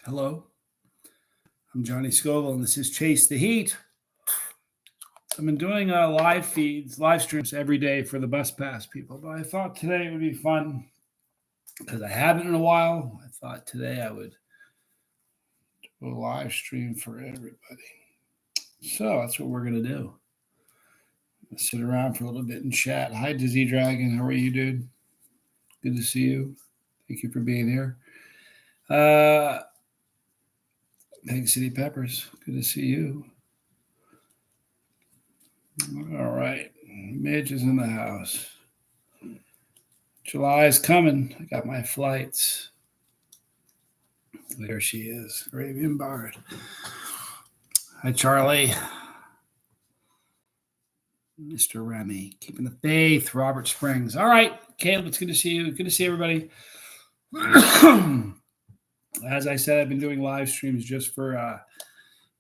Hello, I'm Johnny Scoville, and this is Chase the Heat. I've been doing live streams every day for the Bus Pass people, but I thought today it would be fun because I haven't in a while. I thought today I would do a live stream for everybody. So that's what we're going to do. Sit around for a little bit and chat. Hi, Dizzy Dragon. How are you, dude? Good to see you. Thank you for being here. Peg City Peppers. Good to see you. All right. Midge is in the house. July is coming. I got my flights. There she is. Arabian Bard. Hi, Charlie. Mr. Remy. Keeping the faith. Robert Springs. All right. Caleb, it's good to see you. Good to see everybody. As I said, I've been doing live streams just for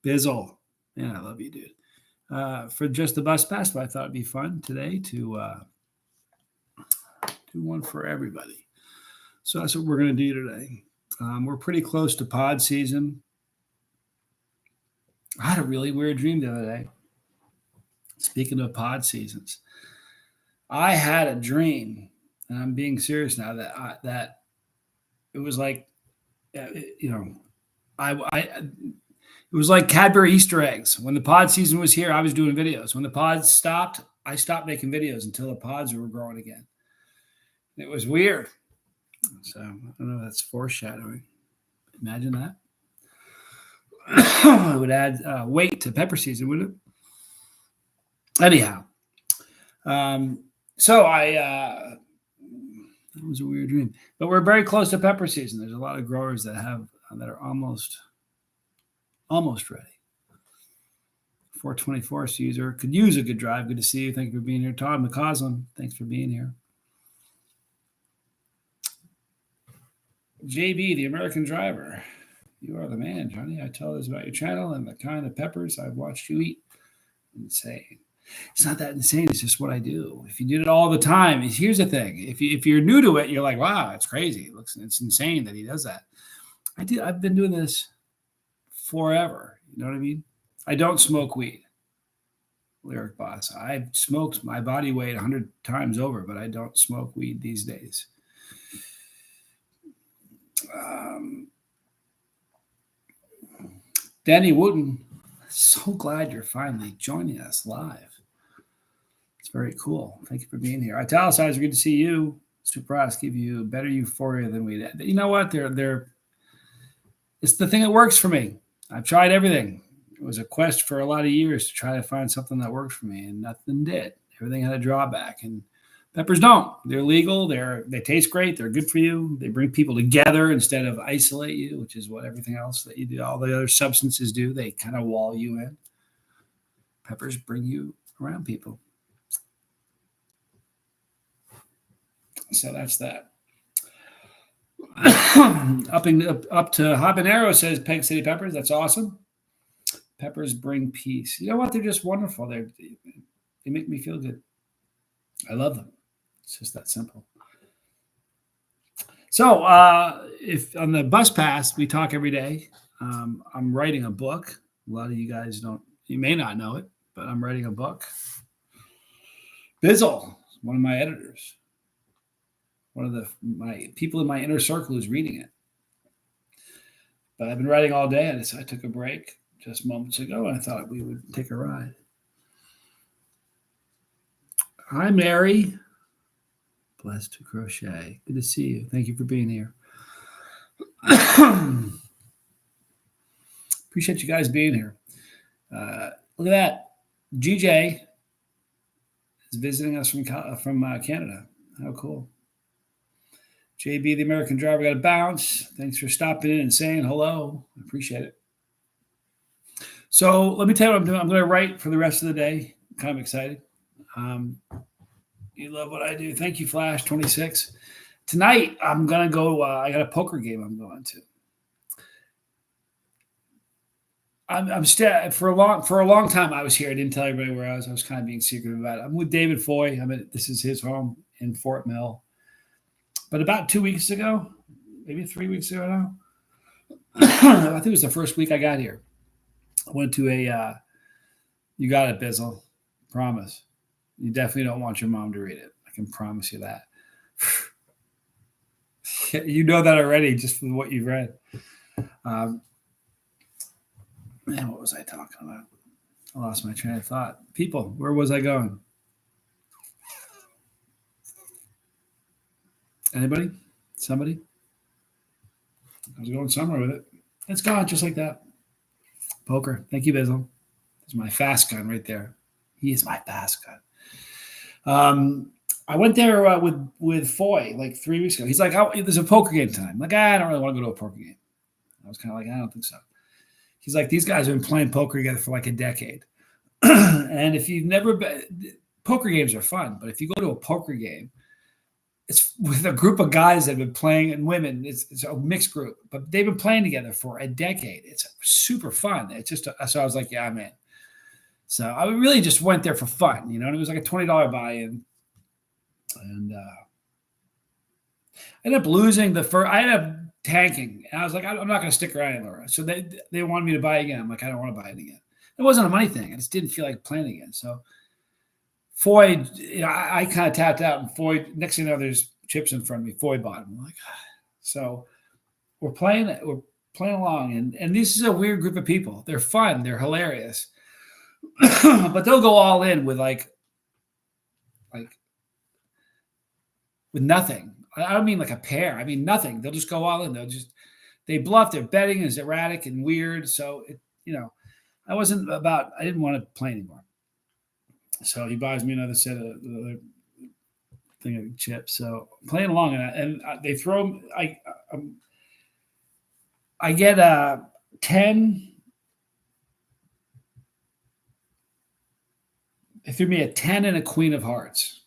Bizzle. Man, I love you, dude. For just the Bus Pass, but I thought it'd be fun today to do one for everybody. So that's what we're going to do today. We're pretty close to pod season. I had a really weird dream the other day. Speaking of pod seasons, I had a dream, and I'm being serious now, that it was like, it was like Cadbury Easter eggs. When the pod season was here, I was doing videos. When the pods stopped, I stopped making videos until the pods were growing again. It was weird. So I don't know if that's foreshadowing. Imagine that. It would add weight to pepper season, wouldn't it? Anyhow, that was a weird dream. But we're very close to pepper season. There's a lot of growers that are almost ready. 424 user could use a good drive. Good to see you. Thank you for being here. Todd McCausland, thanks for being here. JB, the American driver. You are the man, Johnny. I tell others about your channel and the kind of peppers I've watched you eat. Insane. It's not that insane. It's just what I do. If you did it all the time, here's the thing. If you're new to it, you're like, wow, it's crazy. It's insane that he does that. I've been doing this forever. You know what I mean? I don't smoke weed. Lyric Boss. I've smoked my body weight 100 times over, but I don't smoke weed these days. Danny Wooten, so glad you're finally joining us live. It's very cool. Thank you for being here. Italicizer, good to see you. Supras give you better euphoria than we did. You know what? It's the thing that works for me. I've tried everything. It was a quest for a lot of years to try to find something that worked for me, and nothing did. Everything had a drawback, and peppers don't. They're legal. They taste great. They're good for you. They bring people together instead of isolate you, which is what everything else that you do, all the other substances do. They kind of wall you in. Peppers bring you around people. So that's that. Up to Habanero, says Peg City Peppers. That's awesome. Peppers bring peace. You know what? They're just wonderful. They make me feel good. I love them. It's just that simple. So if on the Bus Pass, we talk every day. I'm writing a book. A lot of you guys you may not know it, but I'm writing a book. Bizzle, one of my editors. One of my people in my inner circle is reading it. But I've been writing all day. I took a break just moments ago, and I thought we would take a ride. Hi, Mary. Blessed to crochet. Good to see you. Thank you for being here. Appreciate you guys being here. Look at that. GJ is visiting us from Canada. How cool. JB, the American driver, got a bounce. Thanks for stopping in and saying hello. I appreciate it. So let me tell you what I'm doing. I'm going to write for the rest of the day. I'm kind of excited. You love what I do. Thank you, Flash 26. Tonight, I'm going to go. I got a poker game I'm going to. I'm still for a long time. I was here. I didn't tell everybody where I was. I was kind of being secretive about it. I'm with David Foy. This is his home in Fort Mill. But about 2 weeks ago, maybe 3 weeks ago now, I think it was the first week I got here. I went to you got it, Bizzle. Promise. You definitely don't want your mom to read it. I can promise you that. You know that already just from what you've read. Um, Man, what was I talking about? I lost my train of thought. People, where was I going? Anybody? Somebody? I was going somewhere with it. It's gone just like that. Poker. Thank you, Bizzle. It's my fast gun right there. He is my fast gun. I went there with Foy like 3 weeks ago. He's like, oh, "There's a poker game tonight." I'm like, I don't really want to go to a poker game. I was kind of like, I don't think so. He's like, these guys have been playing poker together for like a decade. And if you've never been, poker games are fun, but if you go to a poker game, it's with a group of guys that have been playing and women. It's a mixed group, but they've been playing together for a decade. It's super fun. It's just so I was like, yeah, I'm in. So I really just went there for fun, and it was like a $20 buy-in, and I ended up losing the first. I ended up tanking, and I was like, I'm not going to stick around anymore. So they wanted me to buy again. I'm like, I don't want to buy it again. It wasn't a money thing. I just didn't feel like playing again. So Foy, I kind of tapped out, and Foy. Next thing you know, there's chips in front of me. Foy bought them. I'm like, so we're playing along, and this is a weird group of people. They're fun. They're hilarious. But they'll go all in with like with nothing. I don't mean like a pair. I mean nothing. They'll just go all in. They bluff. Their betting is erratic and weird. So I didn't want to play anymore. So he buys me another set of thing of chips. So I'm playing along, and they throw. I get 10. They threw me a 10 and a queen of hearts.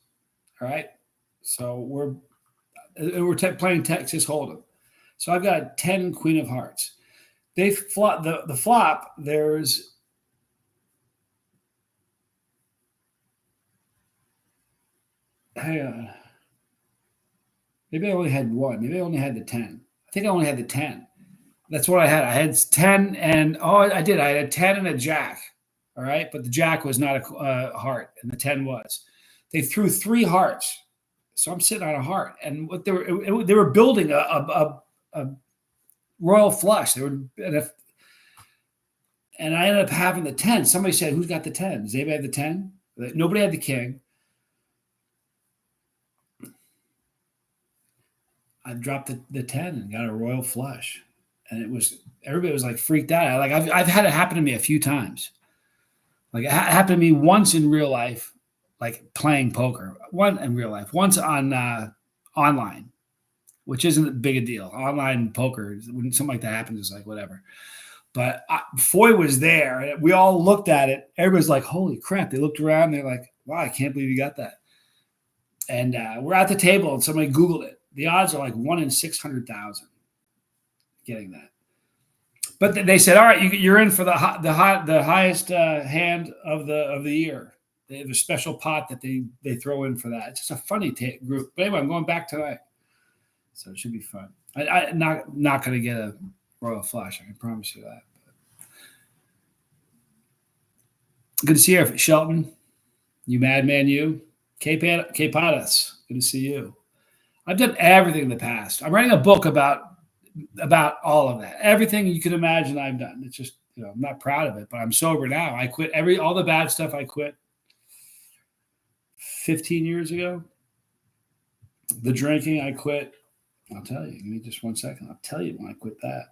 All right. So we're playing Texas Hold'em. So I've got a 10 queen of hearts. They flop the flop. There's hang on. Maybe I only had one. Maybe I only had the 10. I think I only had the 10. That's what I had. I had 10 and I did. I had a 10 and a jack. All right. But the jack was not a heart and the 10 was. They threw 3 hearts. So I'm sitting on a heart. And what they were building a royal flush. And I ended up having the 10. Somebody said, who's got the 10? Does anybody have the 10? Nobody had the king. I dropped the 10 and got a royal flush. And everybody was like freaked out. Like I've had it happen to me a few times. Like it happened to me once in real life, like playing poker. One in real life, once on online, which isn't a big a deal. Online poker, when something like that happens, it's like whatever. But Foy was there, and we all looked at it. Everybody's like, "Holy crap!" They looked around, and they're like, "Wow, I can't believe you got that." And we're at the table, and somebody Googled it. The odds are like 1 in 600,000 getting that. But they said, "All right, you're in for the highest hand of the year." They have a special pot that they throw in for that. It's just a funny group. But anyway, I'm going back tonight, so it should be fun. I'm not going to get a royal flush. I can promise you that. Good to see you, Shelton. You madman, you. K-Potus. Good to see you. I've done everything in the past. I'm writing a book about all of that. Everything you can imagine I've done. It's just, I'm not proud of it, but I'm sober now. I quit all the bad stuff I quit 15 years ago. The drinking I quit. I'll tell you. Give me just 1 second. I'll tell you when I quit that.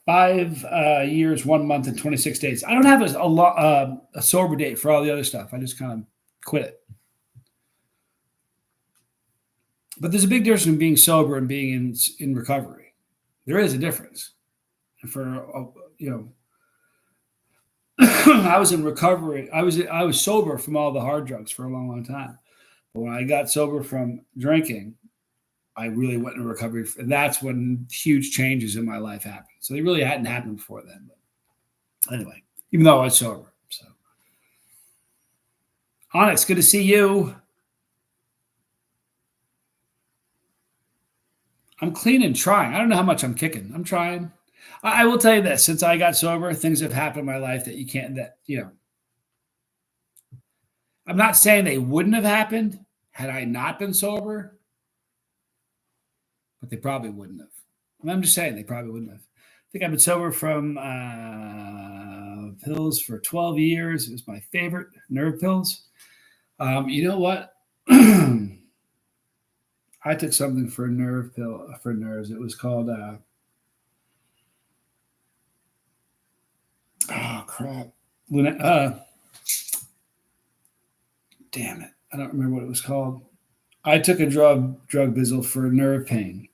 5 years, 1 month, and 26 days. I don't have a sober date for all the other stuff. I just kind of quit it. But there's a big difference in being sober and being in recovery. There is a difference. And for I was in recovery. I was sober from all the hard drugs for a long, long time. But when I got sober from drinking, I really went into recovery. And that's when huge changes in my life happened. So they really hadn't happened before then. But anyway, even though I was sober. So Onyx, good to see you. I'm clean and trying. I don't know how much I'm kicking. I'm trying. I will tell you this: since I got sober, things have happened in my life that you can't. That I'm not saying they wouldn't have happened had I not been sober, but they probably wouldn't have. And I'm just saying they probably wouldn't have. I think I've been sober from pills for 12 years. It was my favorite, nerve pills. You know what? I took something for a nerve pill for nerves. It was called oh crap. Damn it. I don't remember what it was called. I took a drug bizzle for nerve pain.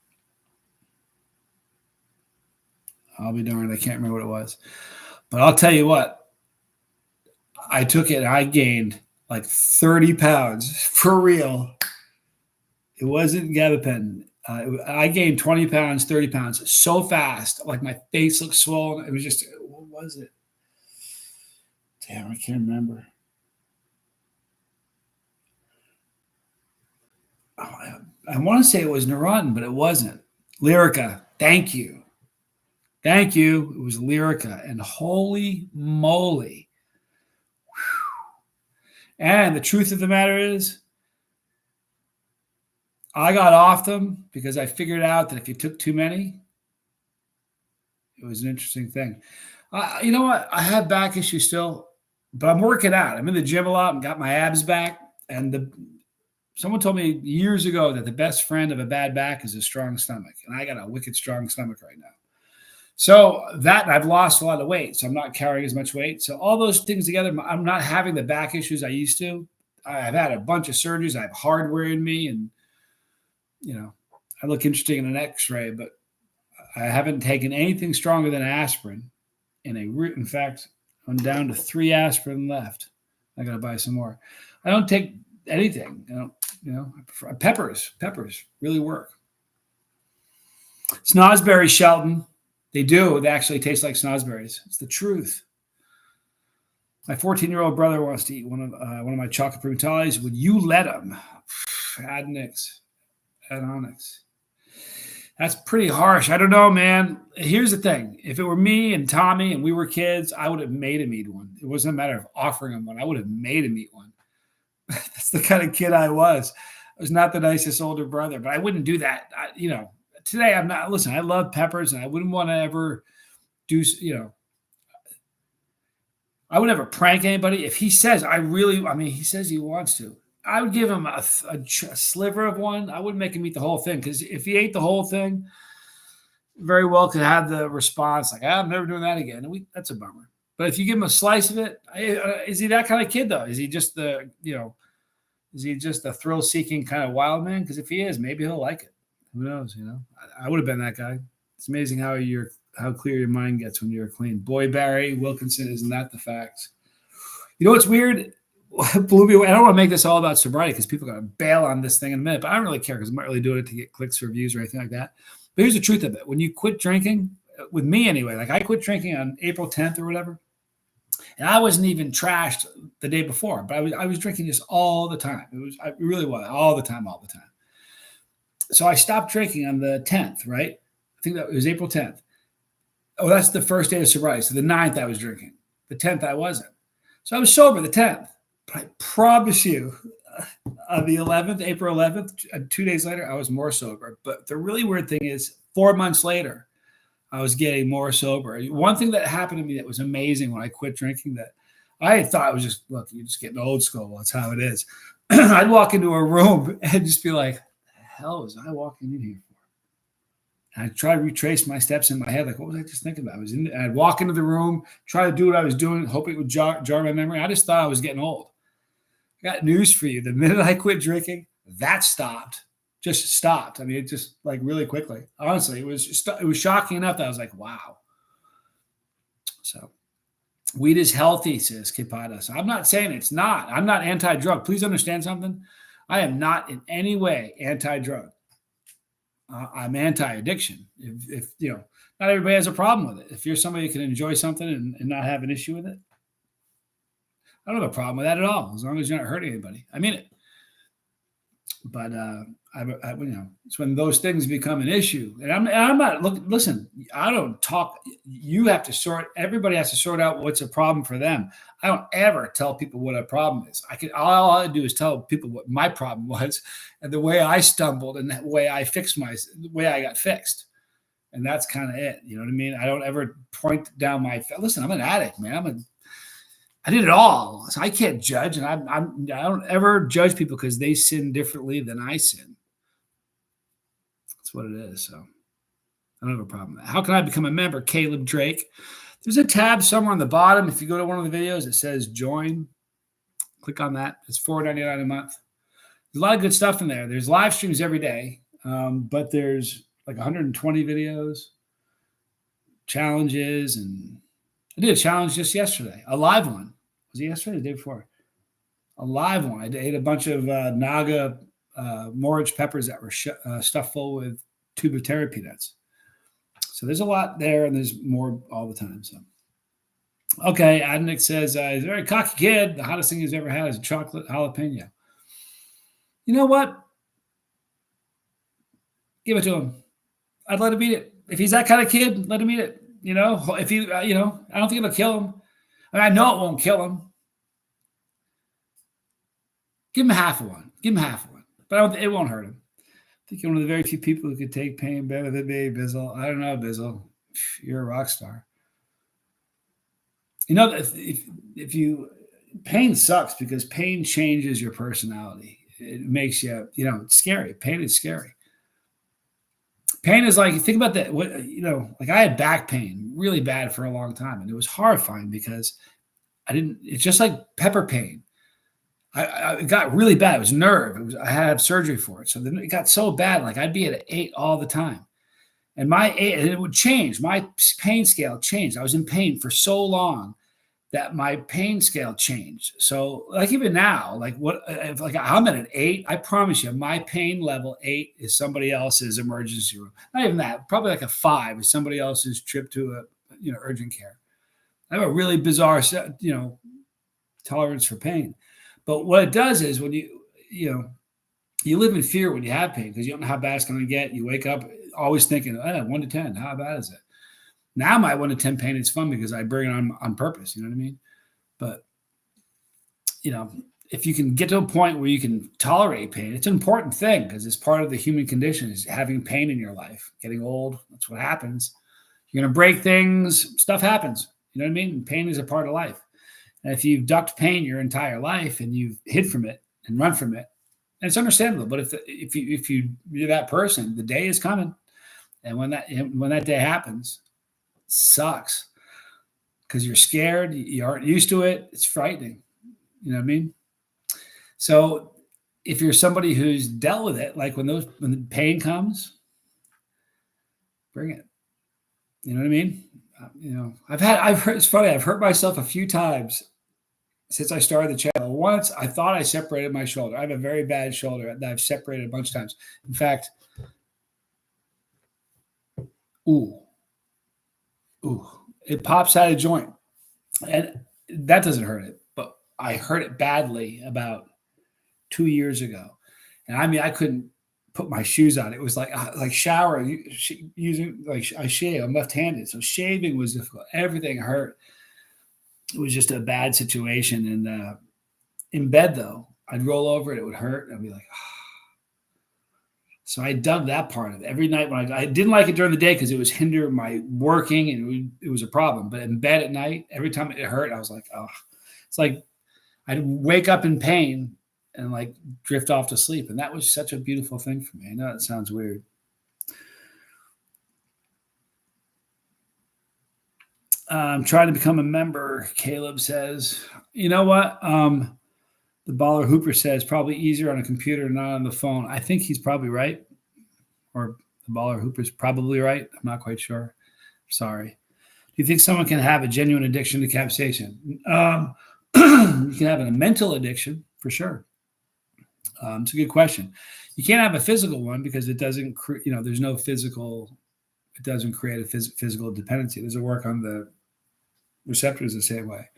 I'll be darned. I can't remember what it was. But I'll tell you what, I took it and I gained like 30 pounds for real. It wasn't gabapentin. I gained 20 pounds, 30 pounds so fast. Like my face looked swollen. It was just, what was it? Damn, I can't remember. I want to say it was Neurontin, but it wasn't. Lyrica. Thank you. Thank you. It was Lyrica. And holy moly. Whew. And the truth of the matter is, I got off them because I figured out that if you took too many, it was an interesting thing. You know what? I have back issues still, but I'm working out. I'm in the gym a lot and got my abs back. And someone told me years ago that the best friend of a bad back is a strong stomach. And I got a wicked strong stomach right now. So I've lost a lot of weight. So I'm not carrying as much weight. So all those things together, I'm not having the back issues I used to. I've had a bunch of surgeries. I have hardware in me. And, I look interesting in an x-ray, but I haven't taken anything stronger than aspirin. In fact, I'm down to 3 aspirin left. I got to buy some more. I don't take anything. Peppers really work. Snozzberries, Shelton. They do. They actually taste like snozzberries. It's the truth. My 14-year-old brother wants to eat one of my chocolate primitalis. Would you let him? Ad onyx. That's pretty harsh. I don't know, man. Here's the thing. If it were me and Tommy and we were kids, I would have made him eat one. It wasn't a matter of offering him one. I would have made him eat one. That's the kind of kid I was. I was not the nicest older brother, but I wouldn't do that. Today I'm not. Listen, I love peppers, and I wouldn't want to ever do. I would never prank anybody. If he says he says he wants to, I would give him a sliver of one. I wouldn't make him eat the whole thing, because if he ate the whole thing, very well could have the response like, I'm never doing that again. And that's a bummer. But if you give him a slice of it, is he that kind of kid though? Is he just the thrill-seeking kind of wild man? Because if he is, maybe he'll like it. Who knows? I would have been that guy. It's amazing how clear your mind gets when you're clean. Boy, Barry Wilkinson, isn't that the facts? You know what's weird? Blew me away. I don't want to make this all about sobriety because people are going to bail on this thing in a minute, but I don't really care because I'm not really doing it to get clicks or views or anything like that. But here's the truth of it. When you quit drinking, with me anyway, like I quit drinking on April 10th or whatever, and I wasn't even trashed the day before, but I was drinking just all the time. I really was all the time. So I stopped drinking on the 10th, right? I think that it was April 10th. Oh, that's the first day of sobriety. So the 9th I was drinking. The 10th I wasn't. So I was sober the 10th. But I promise you, on the 11th, April 11th, 2 days later, I was more sober. But the really weird thing is 4 months later, I was getting more sober. One thing that happened to me that was amazing when I quit drinking, that I thought was just, look, you're just getting old school. That's how it is. I'd walk into a room and just be like, the hell was I walking in here for? And I'd try to retrace my steps in my head. Like, what was I just thinking about? I'd walk into the room, try to do what I was doing, hoping it would jar my memory. I just thought I was getting old. I got news for you. The minute I quit drinking, that stopped. Just stopped. I mean, it just like really quickly. Honestly, it was shocking enough that I was like, wow. So weed is healthy, says Kipada. So I'm not saying it's not. I'm not anti-drug. Please understand something. I am not in any way anti-drug. I'm anti-addiction. If not everybody has a problem with it. If you're somebody who can enjoy something and not have an issue with it, I don't have a problem with that at all, as long as you're not hurting anybody. I mean it. But it's when those things become an issue. And I'm not listen, I don't talk. You have to everybody has to sort out what's a problem for them. I don't ever tell people what a problem is. All I do is tell people what my problem was and the way I stumbled and the way I the way I got fixed. And that's kind of it. You know what I mean? I don't ever point down listen, I'm an addict, man. I did it all, so I can't judge, and I don't ever judge people because they sin differently than I sin. That's what it is. So I don't have a problem with that. How can I become a member? Caleb Drake. There's a tab somewhere on the bottom. If you go to one of the videos, it says join. Click on that. It's $4.99 a month. There's a lot of good stuff in there. There's live streams every day, but there's like 120 videos, challenges, and I did a challenge just yesterday, a live one. Was it yesterday or the day before? A live one. I ate a bunch of Naga morage peppers that were stuffed full with tube of terra peanuts. So there's a lot there, and there's more all the time. So, okay, Adnick says, he's a very cocky kid. The hottest thing he's ever had is a chocolate jalapeno. You know what? Give it to him. I'd let him eat it. If he's that kind of kid, let him eat it. If he, I don't think it'll kill him. I know it won't kill him. Give him half of one. But it won't hurt him. I think you're one of the very few people who could take pain better than me, Bizzle. I don't know, Bizzle. You're a rock star. Pain sucks because pain changes your personality. It makes you, it's scary. Pain is scary. Pain is like, think about that. Like I had back pain really bad for a long time, and it was horrifying because it's just like pepper pain. It got really bad. It was nerve. I had surgery for it. So then it got so bad, like I'd be at an 8 all the time. And it would change. My pain scale changed. I was in pain for so long that my pain scale changed. So like even now, if I'm at an 8, I promise you my pain level 8 is somebody else's emergency room. Not even that, probably like a 5 is somebody else's trip to urgent care. I have a really bizarre tolerance for pain. But what it does is when you live in fear when you have pain because you don't know how bad it's going to get. You wake up always thinking, 1 to 10, how bad is it? Now my 1 to 10 pain is fun because I bring it on purpose. You know what I mean? But, if you can get to a point where you can tolerate pain, it's an important thing because it's part of the human condition is having pain in your life. Getting old, that's what happens. You're going to break things. Stuff happens. You know what I mean? Pain is a part of life. And if you've ducked pain your entire life and you've hid from it and run from it, and it's understandable. But if you're that person, the day is coming. And when that day happens, sucks because you're scared. You aren't used to it. It's frightening. You know what I mean? So if you're somebody who's dealt with it, like when the pain comes, bring it. You know what I mean? It's funny. I've hurt myself a few times since I started the channel. Once I thought I separated my shoulder. I have a very bad shoulder that I've separated a bunch of times. In fact, it pops out of joint. And that doesn't hurt it, but I hurt it badly about 2 years ago. And I couldn't put my shoes on. It was like showering, using I shave. I'm left-handed, so shaving was difficult. Everything hurt. It was just a bad situation. And in bed, though, I'd roll over it. It would hurt. I'd be like, So I dug that part of it. Every night when I didn't like it during the day because it was hinder my working and it was a problem. But in bed at night, every time it hurt, I was like, it's like I'd wake up in pain and like drift off to sleep. And that was such a beautiful thing for me. I know it sounds weird. I'm trying to become a member, Caleb says. You know what? The Baller Hooper says probably easier on a computer, not on the phone. I think he's probably right. Or the Baller Hooper's probably right. I'm not quite sure. Sorry. Do you think someone can have a genuine addiction to capsaicin? You can have a mental addiction for sure. It's a good question. You can't have a physical one because it doesn't, there's no physical, it doesn't create a physical dependency. It doesn't work on the receptors the same way.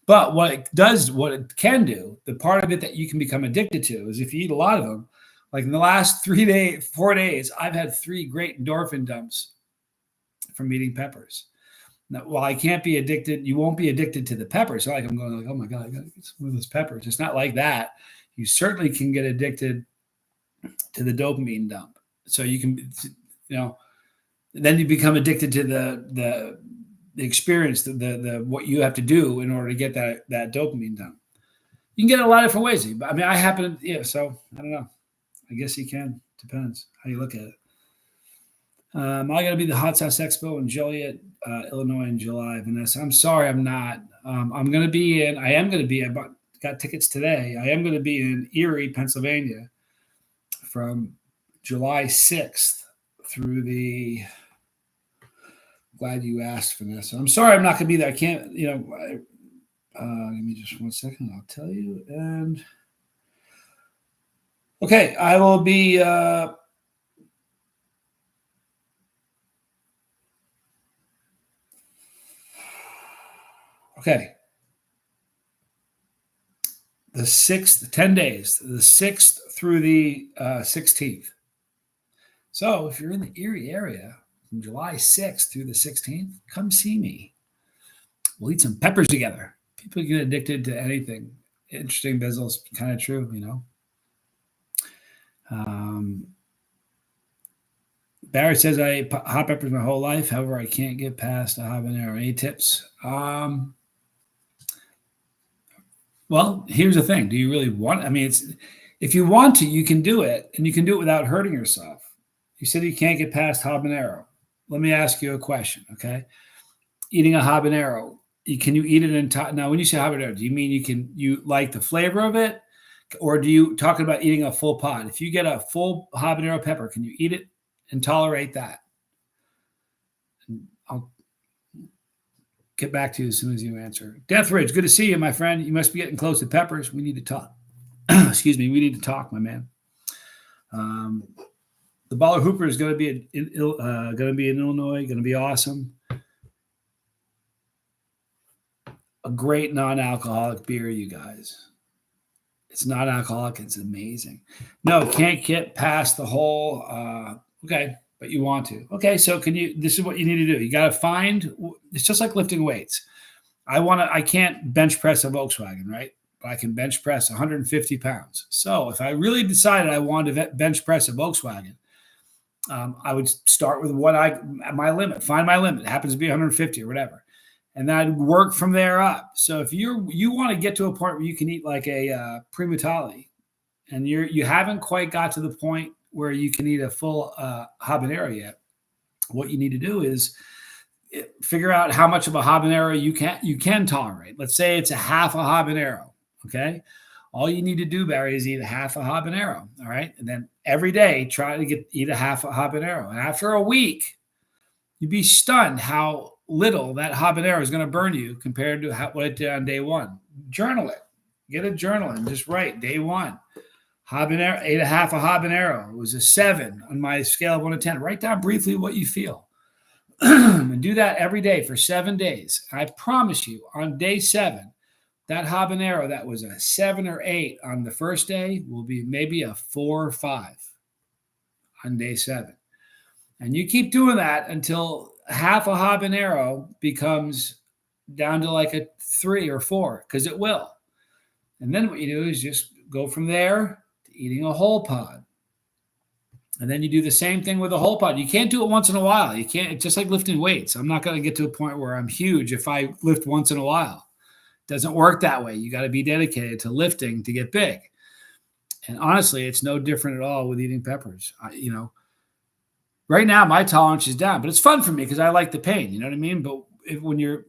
But what it can do, the part of it that you can become addicted to is if you eat a lot of them, Like in the last 4 days, I've had 3 great endorphin dumps from eating peppers. Now, while I can't be addicted, you won't be addicted to the peppers. So like I'm going like, oh my God, I gotta get some of those peppers. It's not like that. You certainly can get addicted to the dopamine dump. So you can, then you become addicted to the experience, the what you have to do in order to get that dopamine dump. You can get it a lot of different ways. I mean, I happen to, so I don't know. I guess you can. Depends how you look at it. I'm going to be the Hot Sauce Expo in Joliet, Illinois in July, Vanessa. I'm sorry I'm not. I am going to be, I got tickets today. I am going to be in Erie, Pennsylvania from July 6th through glad you asked, Vanessa. I'm sorry I'm not going to be there. I can't, give me just 1 second. I'll tell you. And okay, I will be, okay. The 6th, 10 days, the 6th through the 16th. So if you're in the Erie area from July 6th through the 16th, come see me. We'll eat some peppers together. People get addicted to anything. Interesting, Bizzle's kind of true, Barry says I ate hot peppers my whole life. However, I can't get past a habanero. Any tips? Well, here's the thing. Do you really want? I mean, if you want to, you can do it, and you can do it without hurting yourself. You said you can't get past habanero. Let me ask you a question, okay? Eating a habanero, can you eat it now? When you say habanero, do you mean you like the flavor of it, or do you talking about eating a full pod? If you get a full habanero pepper, can you eat it and tolerate that? I'll get back to you as soon as you answer. Death Ridge, good to see you, my friend. You must be getting close to peppers. We need to talk. Excuse me. We need to talk, my man. The Baller Hooper is going to be in Illinois. Going to be awesome. A great non-alcoholic beer, you guys. It's not alcoholic. It's amazing. No, can't get past the whole. Okay. But you want to. Okay, so this is what you need to do. You got to find, it's just like lifting weights. I can't bench press a Volkswagen, right? But I can bench press 150 pounds. So if I really decided I wanted to bench press a Volkswagen, I would start with my limit, find my limit. It happens to be 150 or whatever. And then I'd work from there up. So if you want to get to a point where you can eat like a Prima Tali, and you haven't quite got to the point where you can eat a full habanero yet, what you need to do is figure out how much of a habanero you can tolerate. Let's say it's a half a habanero, okay? All you need to do, Barry, is eat a half a habanero, all right? And then every day, try to eat a half a habanero. And after a week, you'd be stunned how little that habanero is going to burn you compared to what it did on day one. Journal it. Get a journal and just write day one. Habanero, ate a half a habanero. It was a 7 on my scale of 1 to 10. Write down briefly what you feel. And do that every day for 7 days. I promise you, on day 7, that habanero that was a 7 or 8 on the first day will be maybe a 4 or 5 on day 7. And you keep doing that until half a habanero becomes down to like a 3 or 4, because it will. And then what you do is just go from there to eating a whole pod. And then you do the same thing with a whole pod. You can't do it once in a while. You can't. It's just like lifting weights. I'm not going to get to a point where I'm huge if I lift once in a while. It doesn't work that way. You got to be dedicated to lifting to get big. And honestly, it's no different at all with eating peppers. Right now my tolerance is down, but it's fun for me because I like the pain. You know what I mean? But when your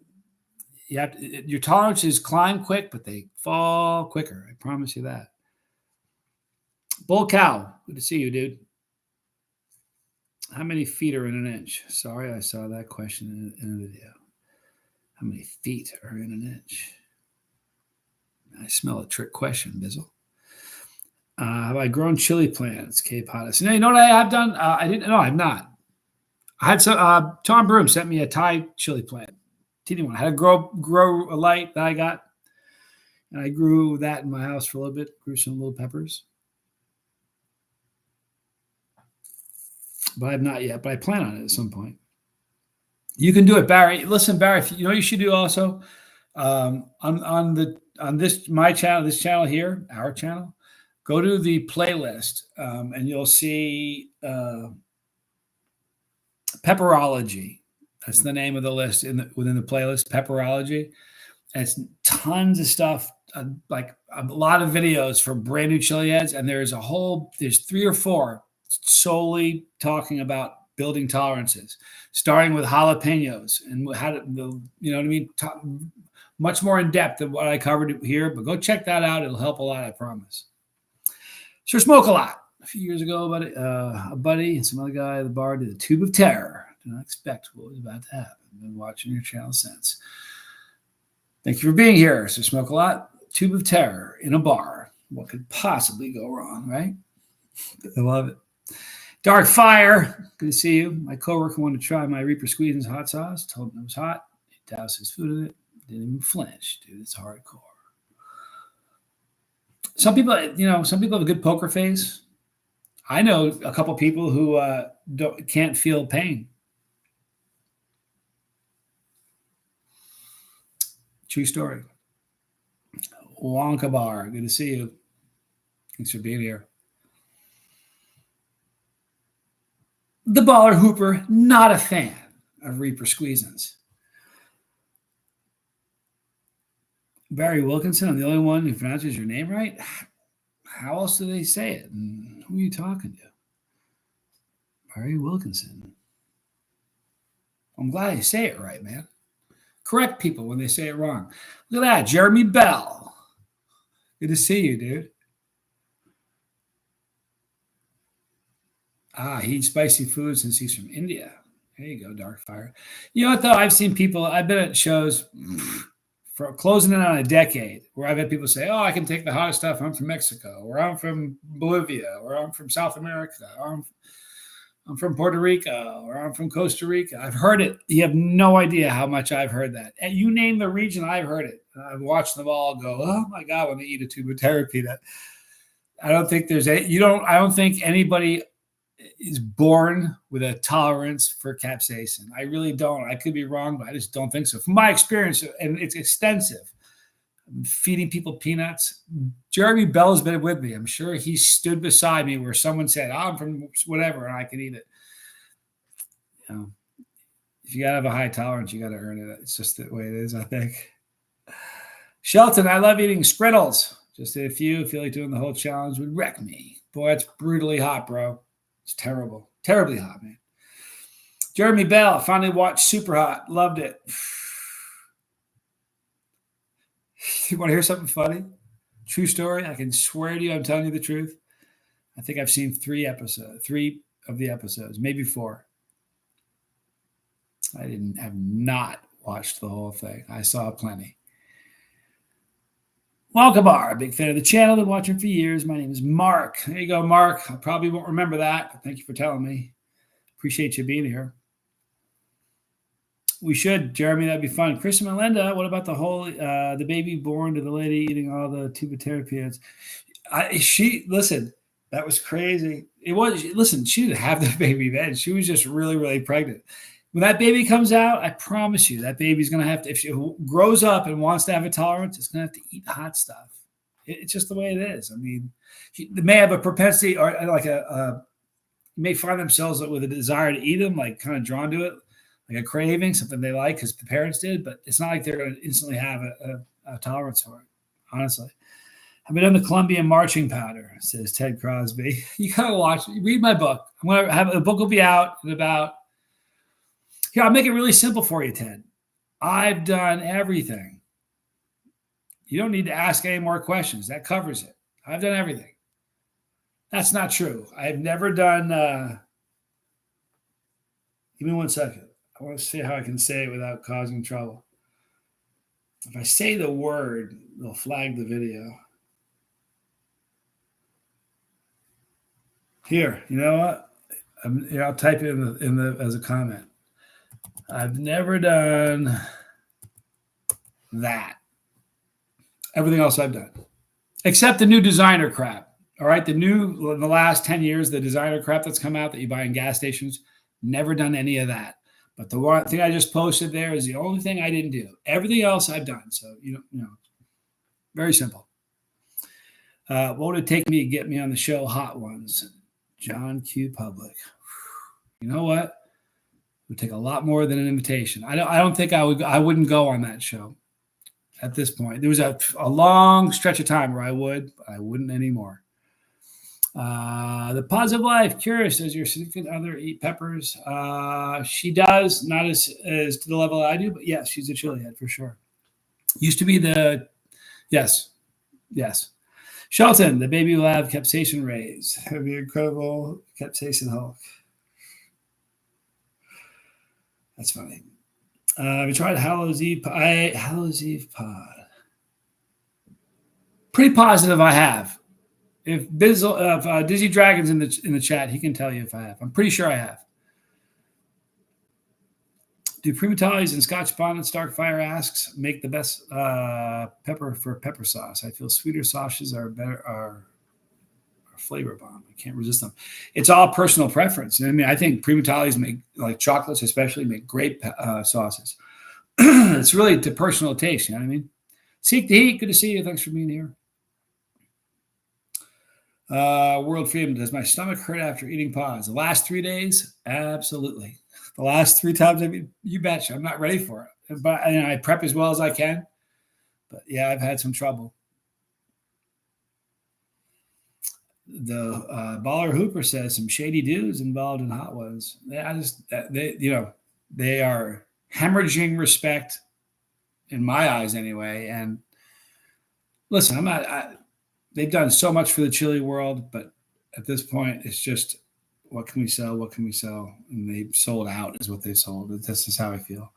tolerances climb quick, but they fall quicker. I promise you that. Bull Cow, good to see you, dude. How many feet are in an inch? Sorry, I saw that question in a video. How many feet are in an inch? I smell a trick question, Bizzle. Have I grown chili plants, Cape Hottest? You know what I have done? I didn't. No, I have not. I had some. Tom Broom sent me a Thai chili plant. Teeny one. I had to grow a light that I got, and I grew that in my house for a little bit. Grew some little peppers. but I've not yet. But I plan on it at some point. You can do it, Barry. Listen, Barry, you know what you should do also on this my channel, this channel here, our channel. Go to the playlist, and you'll see Pepperology. That's the name of the list within the playlist, Pepperology. And it's tons of stuff, like a lot of videos for brand new chili heads. And there's 3 or 4 solely talking about building tolerances, starting with jalapenos and how to, you know what I mean? Much more in depth than what I covered here, but go check that out. It'll help a lot, I promise. Sure Smoke a Lot. A few years ago, a buddy and some other guy at the bar did a Tube of Terror. Do not expect what was about to happen. I've been watching your channel since. Thank you for being here. So Smoke a Lot, Tube of Terror in a bar. What could possibly go wrong, right? I love it. Dark Fire, good to see you. My coworker wanted to try my Reaper Squeezins hot sauce. Told him it was hot. He doused his food in it. Didn't even flinch, dude. It's hardcore. Some people have a good poker face. I know a couple people who can't feel pain. True story. Wonka Bar, good to see you. Thanks for being here. The Baller Hooper, not a fan of Reaper Squeezins. Barry Wilkinson, I'm the only one who pronounces your name right. How else do they say it? And who are you talking to? Barry Wilkinson. I'm glad you say it right, man. Correct people when they say it wrong. Look at that, Jeremy Bell. Good to see you, dude. He eats spicy food since he's from India. There you go, Dark Fire. You know what, though? I've been at shows for closing in on a decade where I've had people say, oh, I can take the hottest stuff. I'm from Mexico, or I'm from Bolivia, or I'm from South America, or I'm from Puerto Rico, or I'm from Costa Rica. I've heard it. You have no idea how much I've heard that. And you name the region, I've heard it. I've watched them all go, oh my God, when they eat a tube of terror peanut. I don't think anybody is born with a tolerance for capsaicin. I really don't. I could be wrong, but I just don't think so. From my experience, and it's extensive, feeding people peanuts. Jeremy Bell has been with me. I'm sure he stood beside me where someone said, I'm from whatever, and I can eat it. You know, if you got to have a high tolerance, you got to earn it. It's just the way it is, I think. Shelton, I love eating Spriddles. Just a few. Feel like doing the whole challenge would wreck me. Boy, it's brutally hot, bro. It's terrible. Terribly hot, man. Jeremy Bell, finally watched Super Hot. Loved it. You want to hear something funny? True story. I can swear to you, I'm telling you the truth. I think I've seen 3 of the episodes, maybe 4. I have not watched the whole thing. I saw plenty. Welcome, Bar. A big fan of the channel. Been watching for years. My name is Mark. There you go, Mark. I probably won't remember that, but thank you for telling me. Appreciate you being here. We should, Jeremy. That'd be fun. Chris and Melinda, what about the baby born to the lady eating all the tube of terror peanuts? Listen, that was crazy. She didn't have the baby then. She was just really, really pregnant. When that baby comes out, I promise you, that baby's going to have to, if she grows up and wants to have a tolerance, it's going to have to eat hot stuff. It's just the way it is. I mean, they may have a propensity or may find themselves with a desire to eat them, like kind of drawn to it, like a craving, something they like because the parents did, but it's not like they're going to instantly have a tolerance for it, honestly. I've been on the Colombian marching powder, says Ted Crosby. You got to read my book. The book will be out in about, here, I'll make it really simple for you, Ted. I've done everything. You don't need to ask any more questions. That covers it. I've done everything. That's not true. I've never done, give me 1 second. I want to see how I can say it without causing trouble. If I say the word, they'll flag the video. Here, you know what? I'll type it in the as a comment. I've never done that. Everything else I've done, except the new designer crap. All right. In the last 10 years, the designer crap that's come out that you buy in gas stations, never done any of that. But the one thing I just posted there is the only thing I didn't do. Everything else I've done. So, very simple. What would it take me to get me on the show? Hot Ones. John Q. Public. You know what? It would take a lot more than an invitation. I don't think I wouldn't go on that show at this point. There was a long stretch of time where I would, but I wouldn't anymore. The Positive Life. Curious, does your significant other eat peppers? She does, not as to the level I do, but yes, she's a chili head for sure. Used to be yes. Shelton, the baby will have capsaicin rays. That'd be incredible. Capsaicin Hulk. That's funny. We tried Hallows Eve pod. Pretty positive I have. If Dizzy Dragon's in the chat, he can tell you if I have. I'm pretty sure I have. Do Primatalis and Scotch Bonnet Starkfire asks make the best pepper for pepper sauce? I feel sweeter sauces are better. Are flavor bomb. I can't resist them. It's all personal preference. I mean, I think Primatalis make, like chocolates especially, make great sauces. It's really to personal taste. You know what I mean? Seek the Heat. Good to see you. Thanks for being here. World Freedom. Does my stomach hurt after eating pods? The last 3 days? Absolutely. The last 3 times I've eaten, you betcha. I'm not ready for it. But I prep as well as I can. But yeah, I've had some trouble. The Baller Hooper says some shady dudes involved in Hot Ones. They are hemorrhaging respect in my eyes anyway. And listen, they've done so much for the chili world, but at this point, it's just, what can we sell? What can we sell? And they sold out is what they sold. This is how I feel.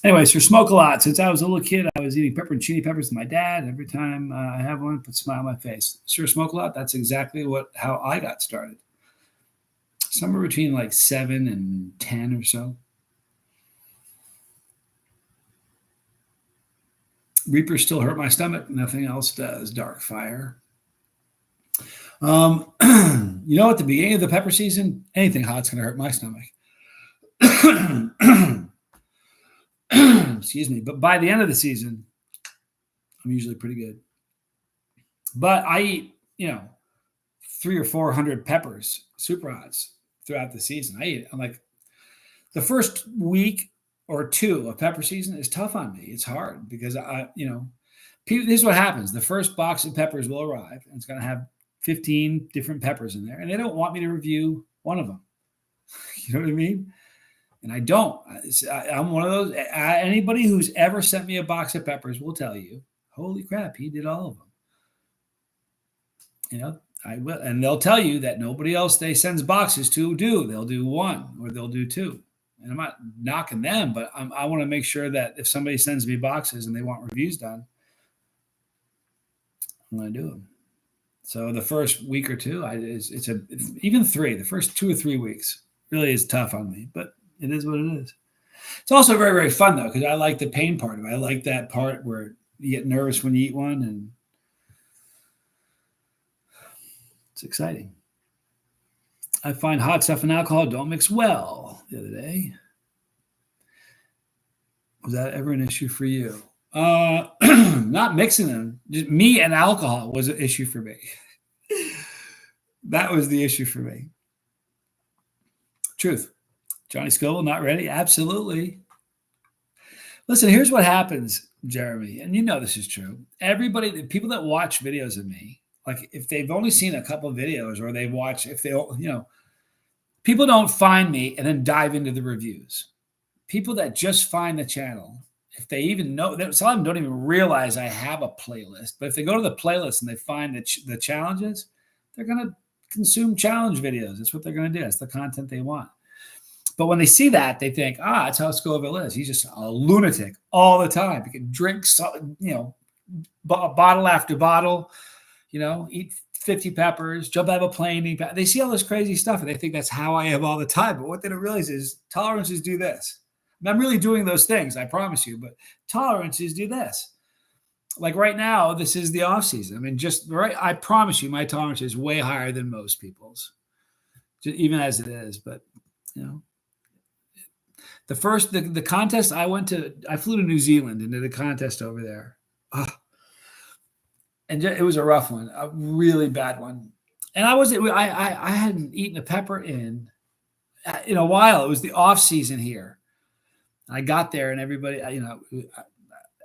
Anyways, for Smoke a Lot, since I was a little kid, I was eating pepperoncini peppers with my dad. Every time I have one, put a smile on my face. Sure, Smoke a Lot, that's exactly how I got started. Somewhere between like 7 and 10 or so. Reapers still hurt my stomach. Nothing else does. Dark Fire. At the beginning of the pepper season, anything hot's going to hurt my stomach. Excuse me. But by the end of the season, I'm usually pretty good. But I eat, 300 or 400 peppers, super hots throughout the season. I'm like, the first week or two of pepper season is tough on me. It's hard because this is what happens. The first box of peppers will arrive and it's going to have 15 different peppers in there, and they don't want me to review one of them. You know what I mean? And I don't. I'm one of those. Anybody who's ever sent me a box of peppers will tell you, holy crap, he did all of them. I will. And they'll tell you that nobody else they sends boxes to do. They'll do one or they'll do two. And I'm not knocking them, but I want to make sure that if somebody sends me boxes and they want reviews done, I'm going to do them. So the first week or two, even 3. The first 2 or 3 weeks really is tough on me, but it is what it is. It's also very, very fun though, because I like the pain part of it. I like that part where you get nervous when you eat one, and it's exciting. I find hot stuff and alcohol don't mix well the other day. Was that ever an issue for you? Not mixing them. Just me and alcohol was an issue for me. That was the issue for me. Truth. Johnny Scoville, not ready? Absolutely. Listen, here's what happens, Jeremy, and this is true. Everybody, the people that watch videos of me, like if they've only seen a couple of videos or they watch, people don't find me and then dive into the reviews. People that just find the channel, if they even know, some of them don't even realize I have a playlist. But if they go to the playlist and they find the challenges, they're going to consume challenge videos. That's what they're going to do. That's the content they want. But when they see that, they think, that's how Scoville is. He's just a lunatic all the time. He can drink, bottle after bottle, eat 50 peppers, jump out of a plane. They see all this crazy stuff, and they think that's how I am all the time. But what they don't realize is tolerances do this. And I'm really doing those things, I promise you. But tolerances do this. like right now, this is the off season. I mean, just right. I promise you, my tolerance is way higher than most people's, even as it is. But you know, the contest I went to, I flew to New Zealand and did a contest over there. And it was a rough one, a really bad one. And I hadn't eaten a pepper in a while. It was the off season here. I got there and everybody, I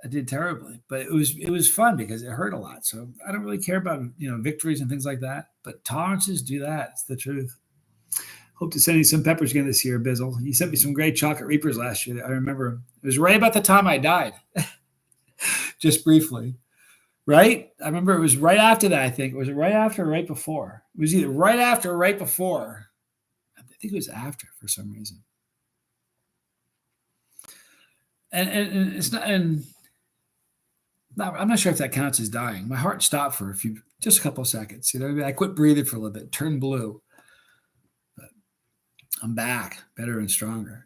did terribly, but it was fun because it hurt a lot. So I don't really care about victories and things like that. But tolerances do that. It's the truth. Hope to send you some peppers again this year, Bizzle. You sent me some great chocolate reapers last year. I remember it was right about the time I died, just briefly. Right? I remember it was right after that, I think. Was it right after or right before? It was either right after or right before. I think it was after for some reason. And it's not, and I'm not sure if that counts as dying. My heart stopped for just a couple of seconds. I quit breathing for a little bit, turned blue. But I'm back, better and stronger.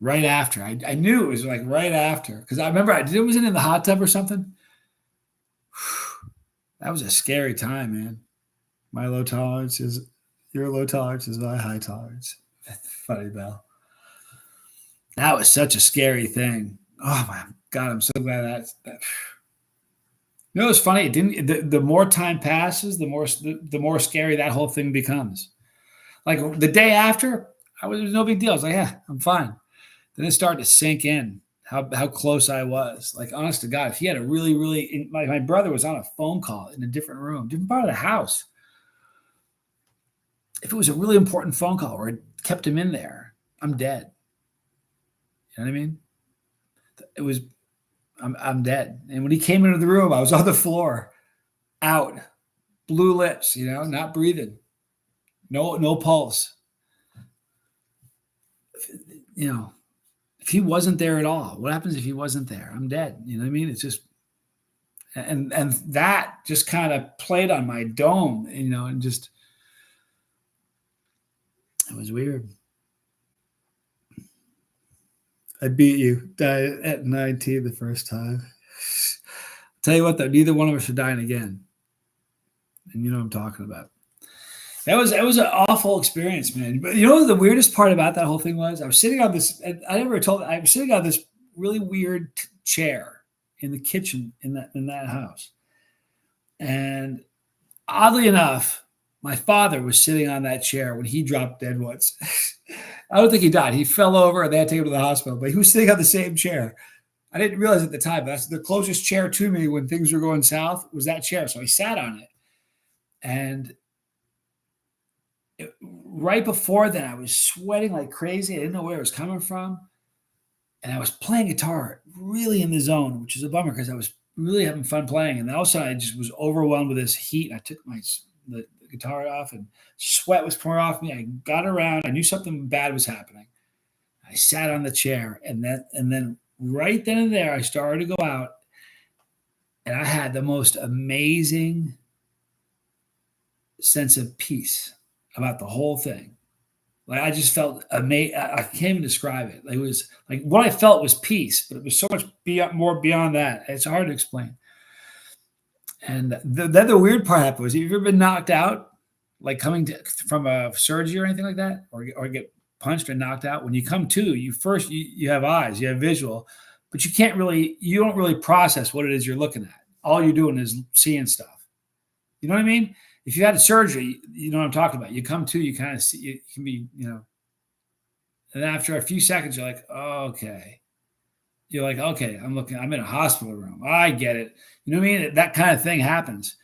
Right after. I knew it was like right after. Because I remember was it in the hot tub or something? That was a scary time, man. My low tolerance is your low tolerance is my high tolerance. Funny, Bell. That was such a scary thing. Oh my God, I'm so glad that. You know, it's funny. It didn't. The more time passes, the more scary that whole thing becomes. Like the day after, it was no big deal. I was like, yeah, I'm fine. Then it started to sink in how close I was. Like, honest to God, if he had a really, my brother was on a phone call in a different room, different part of the house. If it was a really important phone call or it kept him in there, I'm dead. You know what I mean? It was, I'm dead. And when he came into the room, I was on the floor, out, blue lips, not breathing, no pulse. If he wasn't there at all, what happens if he wasn't there? I'm dead. You know what I mean? It's just, and that just kind of played on my dome, and just, it was weird. I beat you. Died at 19 the first time. I'll tell you what, though, neither one of us are dying again. And you know what I'm talking about. It was an awful experience, man. But you know what the weirdest part about that whole thing was? I was sitting on this. I was sitting on this really weird chair in the kitchen in that house, and oddly enough, my father was sitting on that chair when he dropped dead once. I don't think he died. He fell over and they had to take him to the hospital, but he was sitting on the same chair. I didn't realize at the time, but that's the closest chair to me when things were going south was that chair. So I sat on it, and right before then, I was sweating like crazy. I didn't know where it was coming from. And I was playing guitar really in the zone, which is a bummer because I was really having fun playing. And then all of a sudden, I just was overwhelmed with this heat. And I took the guitar off and sweat was pouring off me. I got around. I knew something bad was happening. I sat on the chair. And then right then and there, I started to go out. And I had the most amazing sense of peace about the whole thing. Like I just felt amazing. I can't even describe it. It was like what I felt was peace, but it was so much more beyond that. It's hard to explain. And then the weird part happened was, have you ever been knocked out, like coming from a surgery or anything like that, or get punched or knocked out? When you come to, you have eyes, you have visual, but you don't really process what it is you're looking at. All you're doing is seeing stuff. You know what I mean? If you had a surgery, you know what I'm talking about. You come to, you kind of see, you can be, and after a few seconds, you're like, oh, okay. You're like, okay, I'm in a hospital room. I get it. You know what I mean? That kind of thing happens.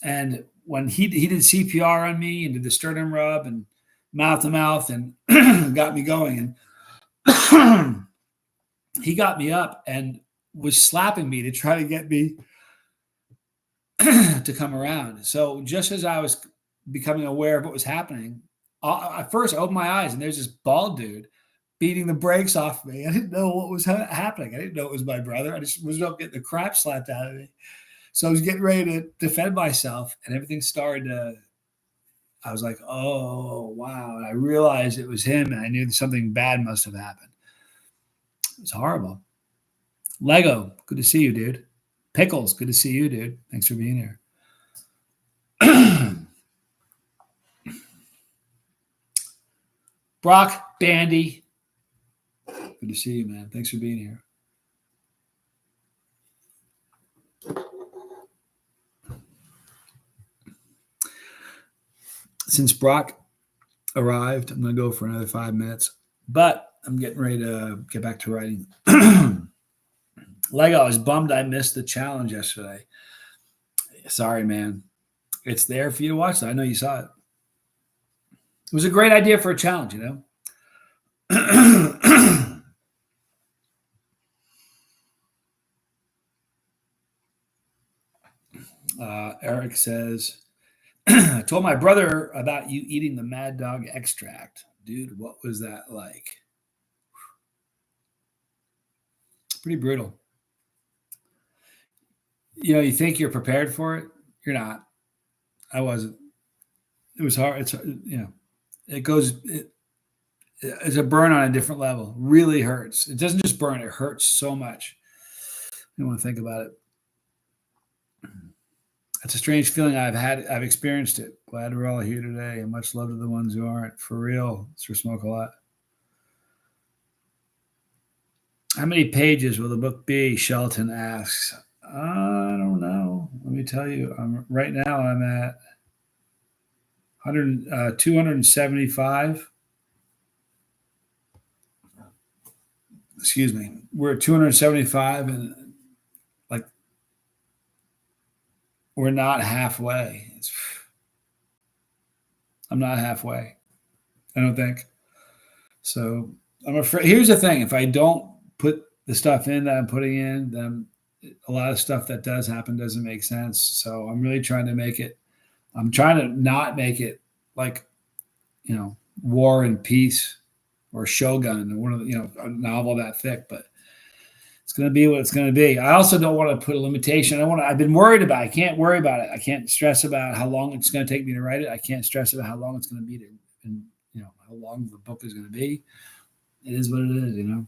And when he did CPR on me and did the sternum rub and mouth to mouth and got me going, and he got me up and was slapping me to try to get me to come around. So just as I was becoming aware of what was happening, at first I opened my eyes and there's this bald dude beating the brakes off me. I didn't know what was happening. I didn't know it was my brother. I just was getting the crap slapped out of me. So I was getting ready to defend myself, and everything started to, I was like, oh, wow. And I realized it was him, and I knew something bad must have happened. It was horrible. Lego, good to see you, dude. Pickles, good to see you, dude. Thanks for being here. Brock, Bandy, good to see you, man. Thanks for being here. Since Brock arrived, I'm going to go for another 5 minutes, but I'm getting ready to get back to writing. Lego, I was bummed I missed the challenge yesterday. Sorry, man. It's there for you to watch. I know you saw it. It was a great idea for a challenge, you know? Eric says, I told my brother about you eating the Mad Dog extract. Dude, what was that like? Pretty brutal. You know, you think you're prepared for it. You're not. I wasn't. It was hard. It's, you know, it's a burn on a different level. Really hurts. It doesn't just burn. It hurts so much. You don't want to think about it. It's a strange feeling I've experienced it. Glad we're all here today, and much love to the ones who aren't. For real, Sir Smoke a Lot. How many pages will the book be? Shelton asks. I don't know. Let me tell you. Right now I'm at 275. Excuse me. We're at 275, and like we're not halfway. I'm not halfway. I don't think. So I'm afraid. Here's the thing: if I don't put the stuff in that I'm putting in, then a lot of stuff that does happen doesn't make sense. So I'm really trying to make it. I'm trying to not make it like, you know, War and Peace or Shogun or one of the, you know, a novel that thick, but it's going to be what it's going to be. I also don't want to put a limitation. I've been worried about it. I can't worry about it. I can't stress about how long it's going to take me to write it. I can't stress about how long it's going to be and, you know, how long the book is going to be. It is what it is, you know.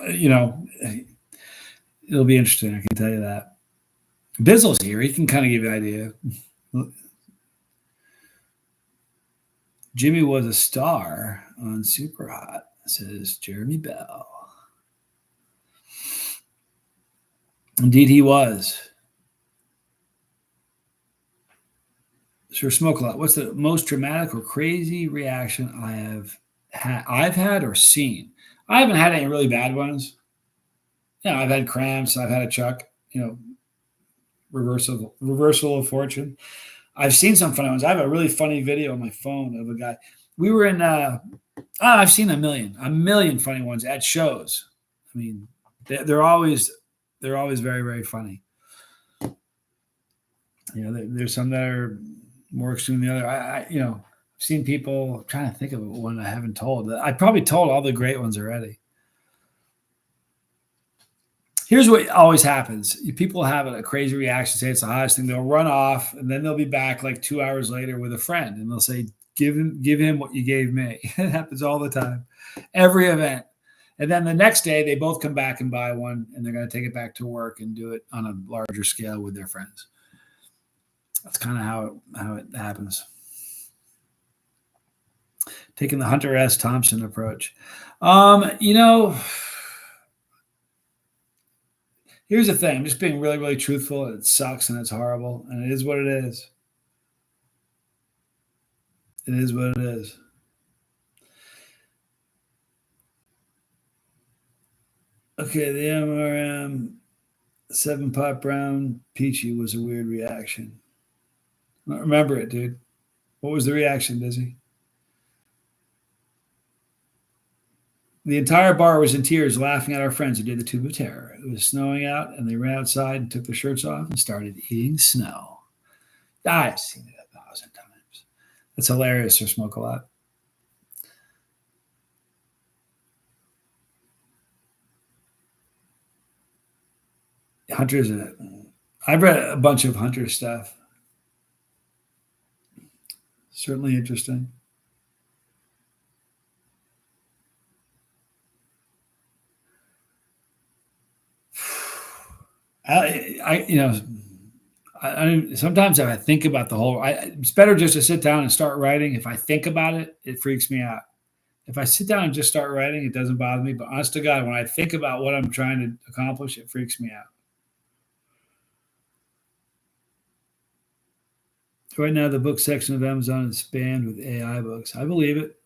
You know, it'll be interesting. I can tell you that. Bizzle's here. He can kind of give you an idea. Jimmy was a star on Super Hot, says Jeremy Bell. Indeed, he was. Sure, Smoke a Lot. What's the most dramatic or crazy reaction I've had or seen? I haven't had any really bad ones. You know, I've had cramps. I've had a chuck. You know, reversal of fortune. I've seen some funny ones. I have a really funny video on my phone of a guy. We were in. I've seen a million funny ones at shows. I mean, they're always very, very funny. You know, there's some that are more extreme than the other. I've seen people. I'm trying to think of one I haven't told. I probably told all the great ones already. Here's what always happens. People have a crazy reaction, say it's the hottest thing. They'll run off, and then they'll be back like 2 hours later with a friend, and they'll say, give him what you gave me. It happens all the time. Every event. And then the next day, they both come back and buy one, and they're going to take it back to work and do it on a larger scale with their friends. That's kind of how it happens. Taking the Hunter S. Thompson approach. You know, here's the thing. I'm just being really, really truthful. It sucks and it's horrible, and it is what it is. It is what it is. Okay, the MRM 7-Pot Brown Peachy was a weird reaction. I don't remember it, dude. What was the reaction, Dizzy? The entire bar was in tears, laughing at our friends who did the Tube of Terror. It was snowing out, and they ran outside and took their shirts off and started eating snow. I've seen it 1,000 times. That's hilarious, or Smoke a Lot. Hunter's I've read a bunch of Hunter stuff. Certainly interesting. Sometimes if I think about the whole, it's better just to sit down and start writing. If I think about it, it freaks me out. If I sit down and just start writing, it doesn't bother me. But honest to God, when I think about what I'm trying to accomplish, it freaks me out. Right now, the book section of Amazon is spammed with AI books. I believe it.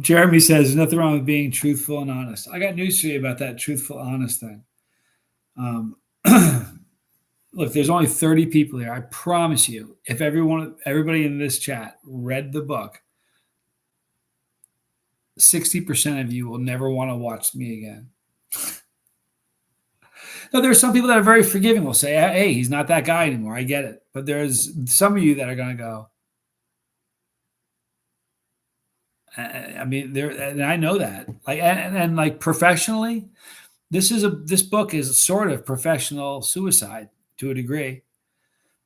Jeremy says there's nothing wrong with being truthful and honest. I got news for you about that truthful, honest thing. Um, look, there's only 30 people here. I promise you, if everybody in this chat read the book, 60% of you will never want to watch me again. Now, there are some people that are very forgiving, will say, hey, he's not that guy anymore. I get it. But there's some of you that are going to go, I mean, and I know that. Like, and like professionally, this book is sort of professional suicide to a degree.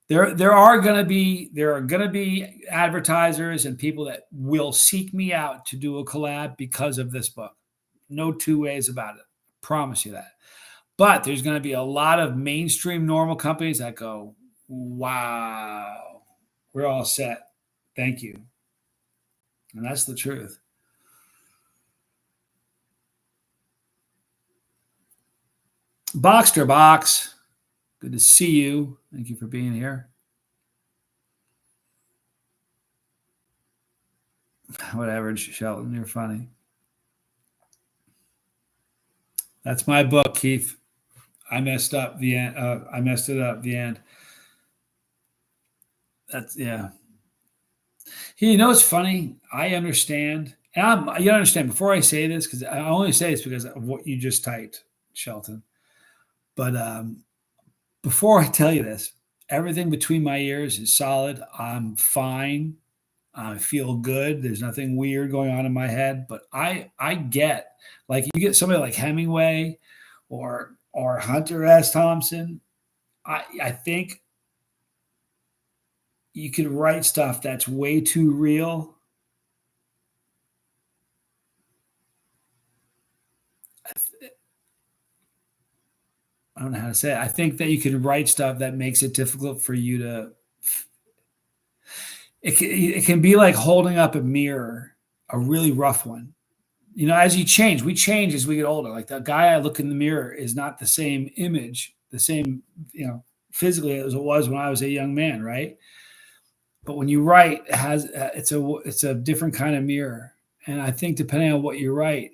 There are going to be advertisers and people that will seek me out to do a collab because of this book. No two ways about it. Promise you that. But there's going to be a lot of mainstream normal companies that go, wow, we're all set. Thank you. And that's the truth. Boxster Box, good to see you. Thank you for being here. Whatever, Shelton, you're funny. That's my book, Keith. I messed up the end. I messed it up the end. That's yeah. You know, it's funny. I understand, and you understand. Before I say this, because I only say this because of what you just typed, Shelton. But before I tell you this, everything between my ears is solid. I'm fine. I feel good. There's nothing weird going on in my head. But I get, like, you get somebody like Hemingway or Hunter S. Thompson. I think you could write stuff that's way too real. I don't know how to say it. I think that you can write stuff that makes it difficult for you to. It can be like holding up a mirror, a really rough one. You know, as you change, we change as we get older. Like the guy I look in the mirror is not the same image, the same, physically as it was when I was a young man, right? But when you write, it's a different kind of mirror, and I think depending on what you write,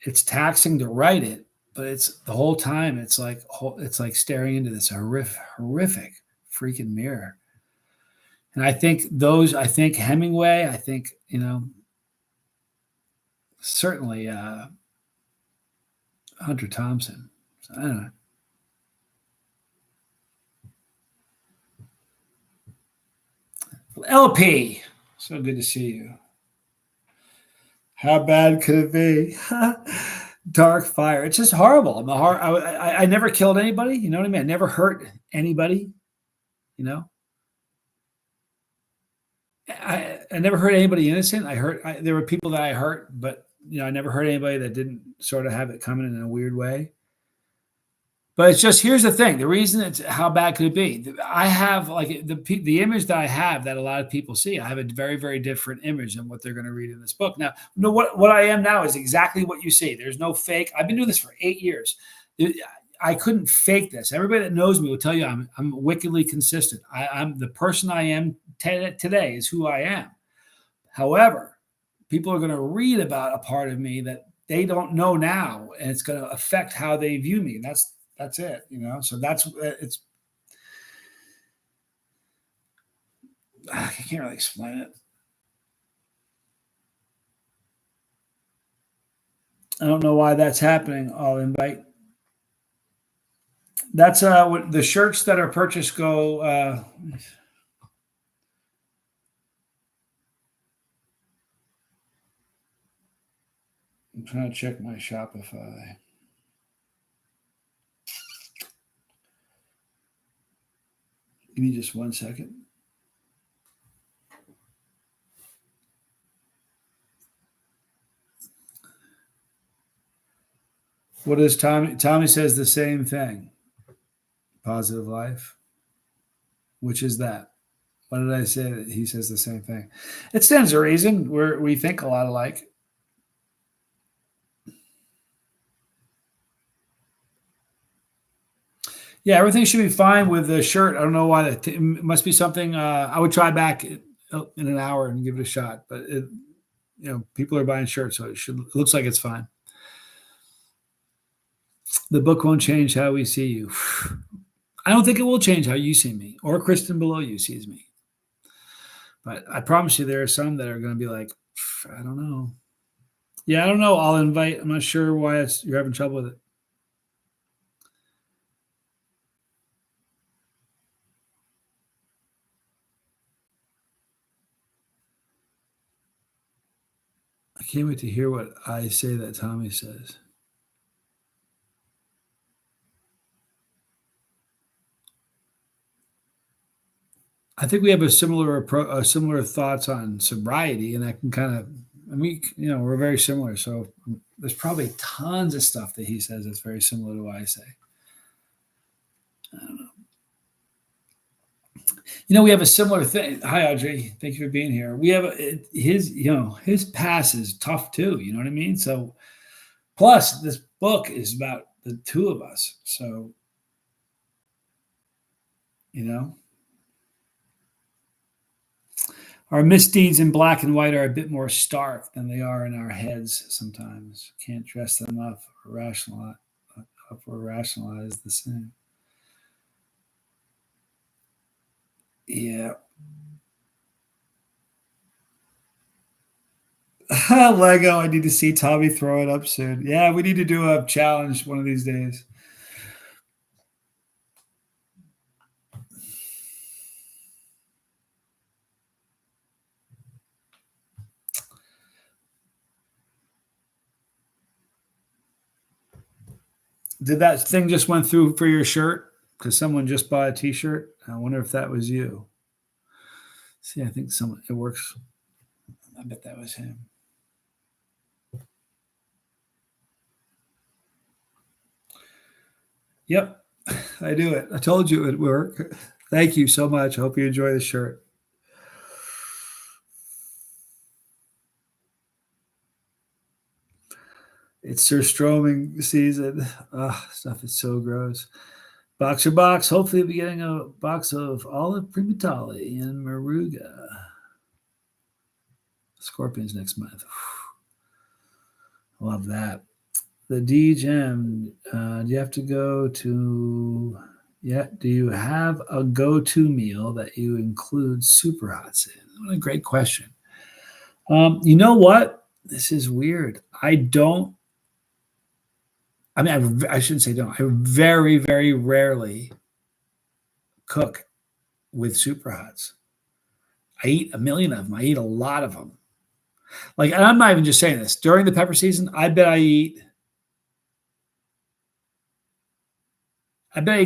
it's taxing to write it, but it's the whole time it's like staring into this horrific freaking mirror. And I think Hemingway, I think, certainly Hunter Thompson. So, I don't know. LP, so good to see you. How bad could it be? Dark fire. It's just horrible. I never killed anybody. You know what I mean? I never hurt anybody. You know, I never hurt anybody innocent. There were people that I hurt, but I never hurt anybody that didn't sort of have it coming in a weird way. But it's just, here's the thing. The reason it's how bad could it be? I have like the image that I have that a lot of people see. I have a very, very different image than what they're going to read in this book. Now, what I am now is exactly what you see. There's no fake. I've been doing this for 8 years. I couldn't fake this. Everybody that knows me will tell you I'm wickedly consistent. I'm the person I am today is who I am. However, people are going to read about a part of me that they don't know now, and it's going to affect how they view me. And that's it, So it's. I can't really explain it. I don't know why that's happening. I'll invite. That's what the shirts that are purchased go. I'm trying to check my Shopify. Give me just 1 second. What does Tommy? Tommy says the same thing. Positive life. Which is that? What did I say? That he says the same thing. It stands to reason. We think a lot alike. Yeah, everything should be fine with the shirt. I don't know why. It must be something. I would try back in an hour and give it a shot. But people are buying shirts, so it looks like it's fine. The book won't change how we see you. I don't think it will change how you see me or Kristen below you sees me. But I promise you, there are some that are going to be like, I don't know. Yeah, I don't know. I'll invite. I'm not sure why you're having trouble with it. I can't wait to hear what I say that Tommy says. I think we have a similar thoughts on sobriety, and I can kind of, we're very similar. So there's probably tons of stuff that he says that's very similar to what I say. I don't know. We have a similar thing. Hi, Audrey. Thank you for being here. We have his past is tough too. You know what I mean? So, plus this book is about the two of us. So, our misdeeds in black and white are a bit more stark than they are in our heads sometimes. Can't dress them up or rationalize the same. Yeah. Lego, I need to see Tommy throw it up soon. Yeah, we need to do a challenge one of these days. Did that thing just went through for your shirt? Because someone just bought a T-shirt. I wonder if that was you. See, I think it works. I bet that was him. Yep, I do it. I told you it would work. Thank you so much. I hope you enjoy the shirt. It's surstroming season. Stuff is so gross. Boxer box. Hopefully, we'll be getting a box of olive primatale and maruga. Scorpions next month. Love that. The DGM. Do you have to go to? Yeah. Do you have a go-to meal that you include super hots in? What a great question. You know what? This is weird. I don't. I mean, I shouldn't say don't. I very, very rarely cook with super hots. I eat a million of them. I eat a lot of them. And I'm not even just saying this. During the pepper season, I bet I eat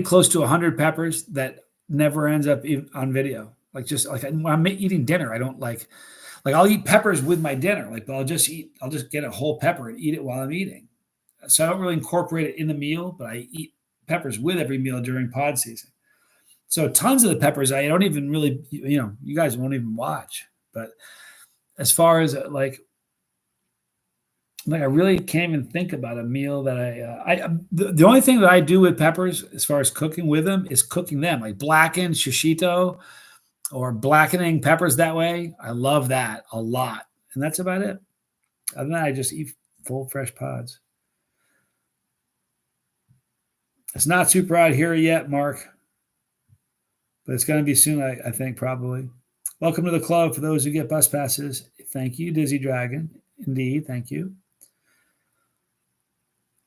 close to 100 peppers that never ends up on video. When I'm eating dinner, I don't I'll eat peppers with my dinner. But I'll just get a whole pepper and eat it while I'm eating. So I don't really incorporate it in the meal, but I eat peppers with every meal during pod season. So tons of the peppers I don't even really, you guys won't even watch. But as far as I really can't even think about a meal that the only thing that I do with peppers as far as cooking with them is cooking them, like blackened shishito or blackening peppers that way. I love that a lot. And that's about it. Other than that, I just eat full fresh pods. It's not super out here yet, Mark, but it's going to be soon, I think, probably. Welcome to the club for those who get bus passes. Thank you, Dizzy Dragon. Indeed, thank you.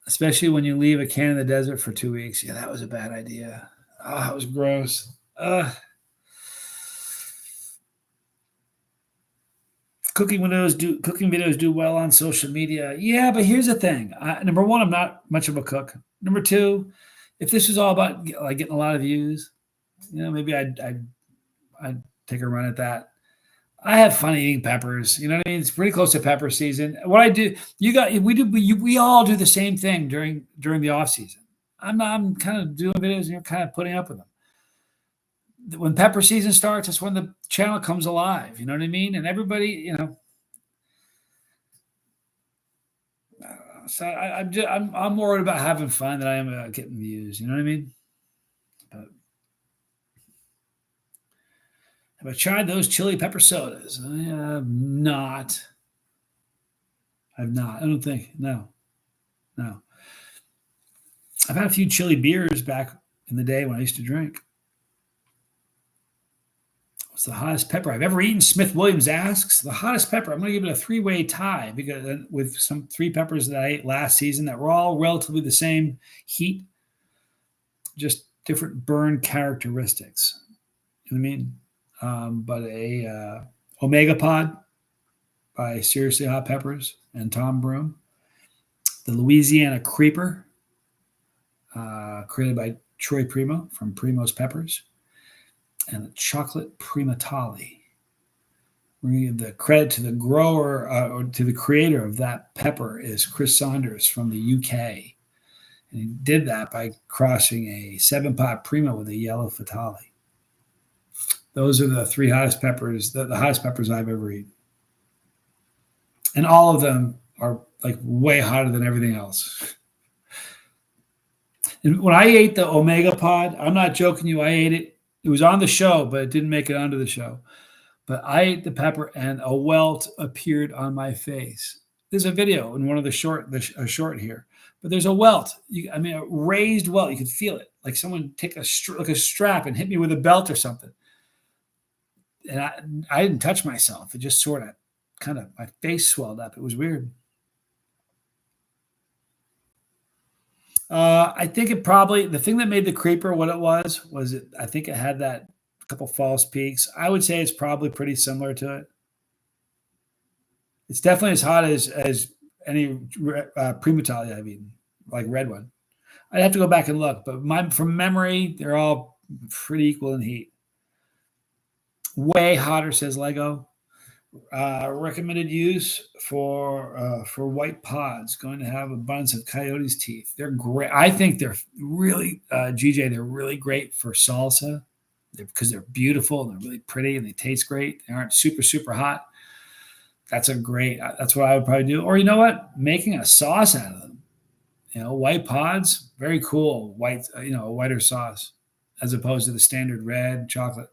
Especially when you leave a can in the desert for 2 weeks. Yeah, that was a bad idea. Oh, that was gross. Cooking videos do well on social media. Yeah, but here's the thing. Number one, I'm not much of a cook. Number two, if this was all about getting a lot of views, maybe I'd take a run at that. I have fun eating peppers. You know what I mean? It's pretty close to pepper season. What I do, we all do the same thing during the off season. I'm kind of doing videos and you're kind of putting up with them. When pepper season starts, that's when the channel comes alive. You know what I mean? And everybody, so I'm more worried about having fun than I am about getting views. You know what I mean? But have I tried those chili pepper sodas? I have not. I've not. I don't think. No. No. I've had a few chili beers back in the day when I used to drink. What's the hottest pepper I've ever eaten? Smith Williams asks. The hottest pepper, I'm going to give it a three-way tie because with some three peppers that I ate last season that were all relatively the same heat, just different burn characteristics. You know what I mean? But a Omega Pod by Seriously Hot Peppers and Tom Broom. The Louisiana Creeper, created by Troy Primo from Primo's Peppers. And the Chocolate Primatali. We're going to give the credit to the grower or to the creator of that pepper is Chris Saunders from the UK. And he did that by crossing a 7-pot Primo with a yellow Fatali. Those are the three hottest peppers, the hottest peppers I've ever eaten. And all of them are like way hotter than everything else. And when I ate the Omega Pod, I'm not joking you, I ate it. It was on the show, but it didn't make it onto the show. But I ate the pepper and a welt appeared on my face. There's a video in one of the short here, but there's a welt. A raised welt. You could feel it, like someone take a strap and hit me with a belt or something. And I didn't touch myself. It just sort of, kind of, my face swelled up. It was weird. I think the thing that made the Creeper what it was I think it had that couple false peaks. I would say it's probably pretty similar to it. It's definitely as hot as any Primatali I've eaten, like red one. I'd have to go back and look, but from memory, they're all pretty equal in heat. Way hotter, says Lego. Recommended use for white pods. Going to have abundance of coyote's teeth. They're great. I think they're really GJ. They're really great for salsa because they're beautiful and they're really pretty and they taste great. They aren't super super hot. That's what I would probably do. Or you know what? Making a sauce out of them. White pods, very cool. White, a whiter sauce as opposed to the standard red chocolate,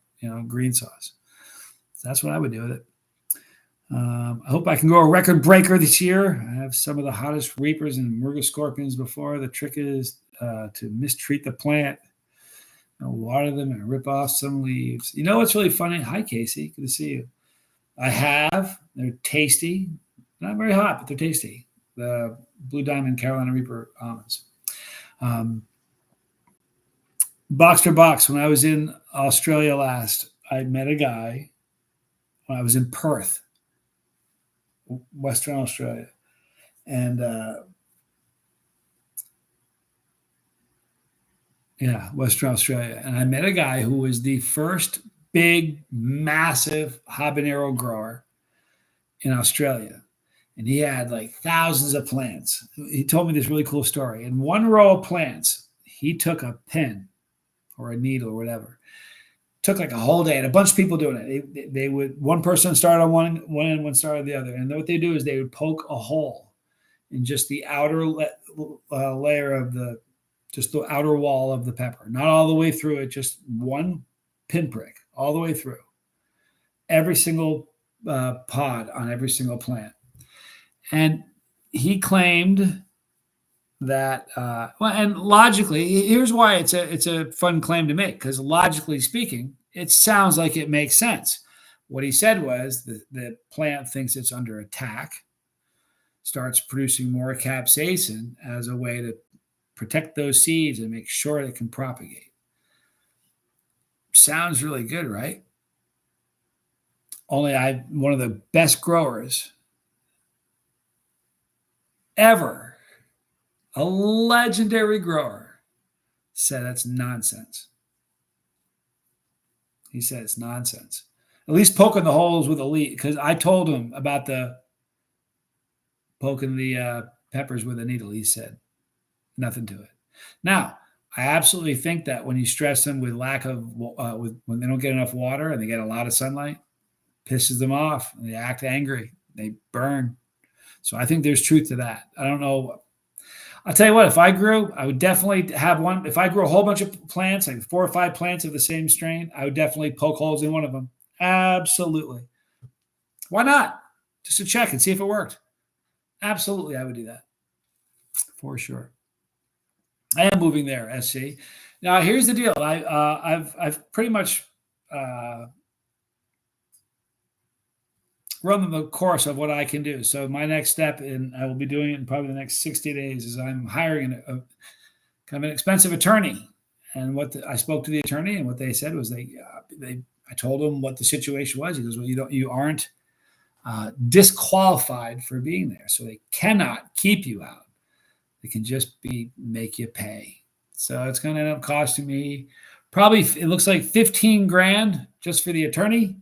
green sauce. So that's what I would do with it. I hope I can go a record breaker this year. I have some of the hottest reapers and Murga scorpions before. The trick is to mistreat the plant, water them and rip off some leaves. You know what's really funny? Hi, Casey. Good to see you. I have. They're tasty. Not very hot, but they're tasty. The Blue Diamond Carolina Reaper almonds. Box for box. When I was in Australia last, I met a guy when I was in Perth, Western Australia. And Western Australia. And I met a guy who was the first big, massive habanero grower in Australia. And he had like thousands of plants. He told me this really cool story. In one row of plants, he took a pin or a needle or whatever. Took like a whole day and a bunch of people doing it. They would, one person started on one end, one started on the other. And what they do is they would poke a hole in just the outer layer of the outer wall of the pepper. Not all the way through it, just one pinprick all the way through. Every single pod on every single plant. And he claimed that, and logically, here's why it's a fun claim to make, because logically speaking, it sounds like it makes sense. What he said was the plant thinks it's under attack, starts producing more capsaicin as a way to protect those seeds and make sure they can propagate. Sounds really good, right? Only one of the best growers ever, a legendary grower, said that's nonsense. He said it's nonsense. At least poking the holes with Elite, because I told him about the poking the peppers with a needle. He said nothing to it. Now, I absolutely think that when you stress them with lack of when they don't get enough water and they get a lot of sunlight, pisses them off. And they act angry. They burn. So I think there's truth to that. I don't know. I'll tell you what, if I grew, I would definitely have one. If I grew a whole bunch of plants, like 4 or 5 plants of the same strain, I would definitely poke holes in one of them. Absolutely. Why not? Just to check and see if it worked. Absolutely, I would do that. For sure. I am moving there, SC. Now, here's the deal. I've pretty much run the course of what I can do. So my next step, and I will be doing it in probably the next 60 days, is I'm hiring a kind of an expensive attorney. And I spoke to the attorney, and what they said was I told him what the situation was. He goes, well, you aren't disqualified for being there, so they cannot keep you out. They can just make you pay. So it's going to end up costing me probably, it looks like 15 grand just for the attorney.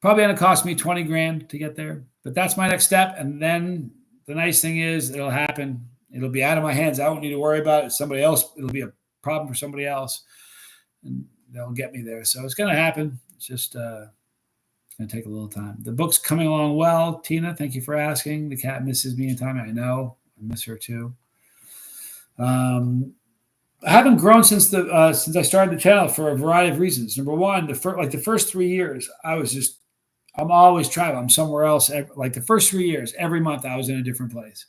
Probably going to cost me 20 grand to get there, but that's my next step. And then the nice thing is it'll happen. It'll be out of my hands. I won't need to worry about it. Somebody else, it'll be a problem for somebody else, and they'll get me there. So it's going to happen. It's just going to take a little time. The book's coming along well. Tina, thank you for asking. The cat misses me in time. I know. I miss her too. I haven't grown since I started the channel for a variety of reasons. Number one, the first 3 years, I'm always traveling. I'm somewhere else. Like the first 3 years, every month I was in a different place.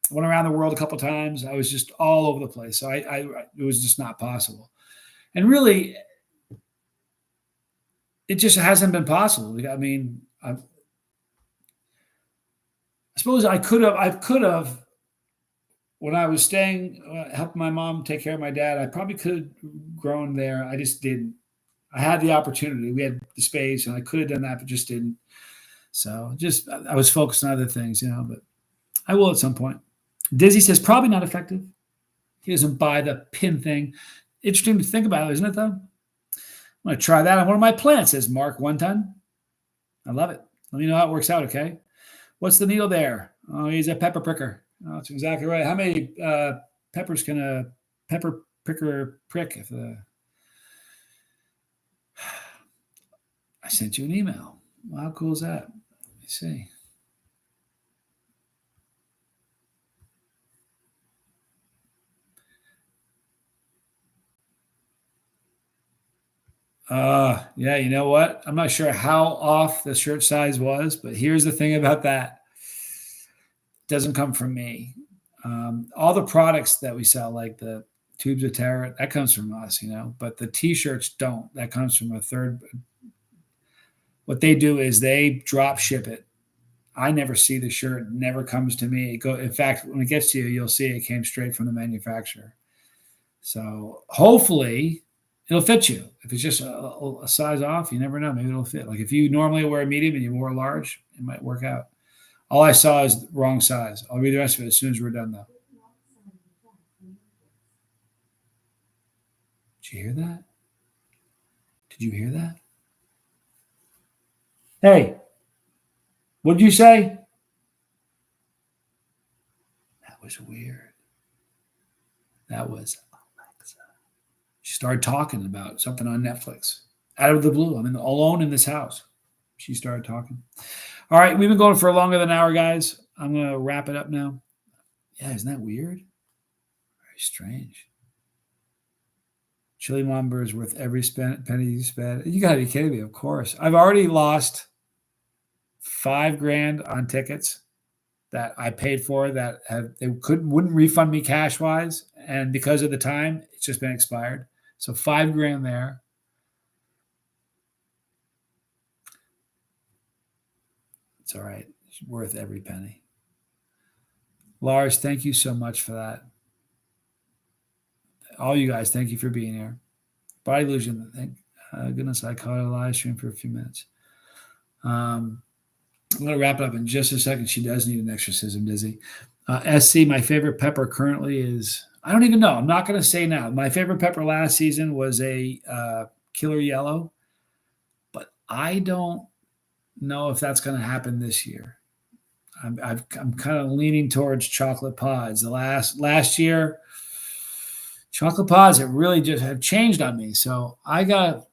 I went around the world a couple of times. I was just all over the place. So it was just not possible. And really, it just hasn't been possible. I mean, I suppose I could have, when I was staying, helping my mom take care of my dad, I probably could have grown there. I just didn't. I had the opportunity. We had the space, and I could have done that, but just didn't. So I was focused on other things, but I will at some point. Dizzy says probably not effective. He doesn't buy the pin thing. Interesting to think about, isn't it, though? I'm going to try that on one of my plants, says Mark 1 ton. I love it. Let me know how it works out, okay? What's the needle there? Oh, he's a pepper pricker. Oh, that's exactly right. How many peppers can a pepper pricker prick? I sent you an email. Well, how cool is that? Let me see. Yeah, you know what? I'm not sure how off the shirt size was, but here's the thing about that. It doesn't come from me. All the products that we sell, like the tubes of terror, that comes from us, but the t-shirts don't. That comes from a third. What they do is they drop ship it. I never see the shirt. It never comes to me. In fact, when it gets to you, you'll see it came straight from the manufacturer. So hopefully it'll fit you. If it's just a size off, you never know. Maybe it'll fit. Like if you normally wear a medium and you wore a large, it might work out. All I saw is the wrong size. I'll read the rest of it as soon as we're done, though. Did you hear that? Did you hear that? Hey, what did you say? That was weird. That was Alexa. She started talking about something on Netflix. Out of the blue. I'm alone in this house. She started talking. All right, we've been going for longer than an hour, guys. I'm going to wrap it up now. Yeah, isn't that weird? Very strange. Chili Momber is worth every penny you spend. You got to be kidding me, of course. I've already lost $5 grand on tickets that I paid for that wouldn't refund me cash wise, and because of the time, it's just been expired. So $5 grand there. It's all right. It's worth every penny. Lars, thank you so much for that. All you guys, thank you for being here. Body Illusion, thank goodness I caught a live stream for a few minutes. I'm going to wrap it up in just a second. She does need an exorcism, Dizzy. SC, my favorite pepper currently is, I don't even know. I'm not going to say now. My favorite pepper last season was a Killer Yellow, but I don't know if that's going to happen this year. I'm kind of leaning towards chocolate pods. The last year, chocolate pods have really just have changed on me. So I don't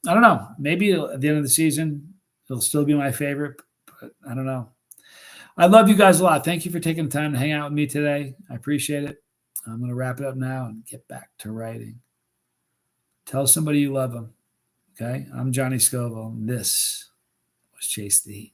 know. Maybe at the end of the season, it'll still be my favorite, but I don't know. I love you guys a lot. Thank you for taking the time to hang out with me today. I appreciate it. I'm going to wrap it up now and get back to writing. Tell somebody you love them. Okay. I'm Johnny Scoville. And this was Chase the Heat.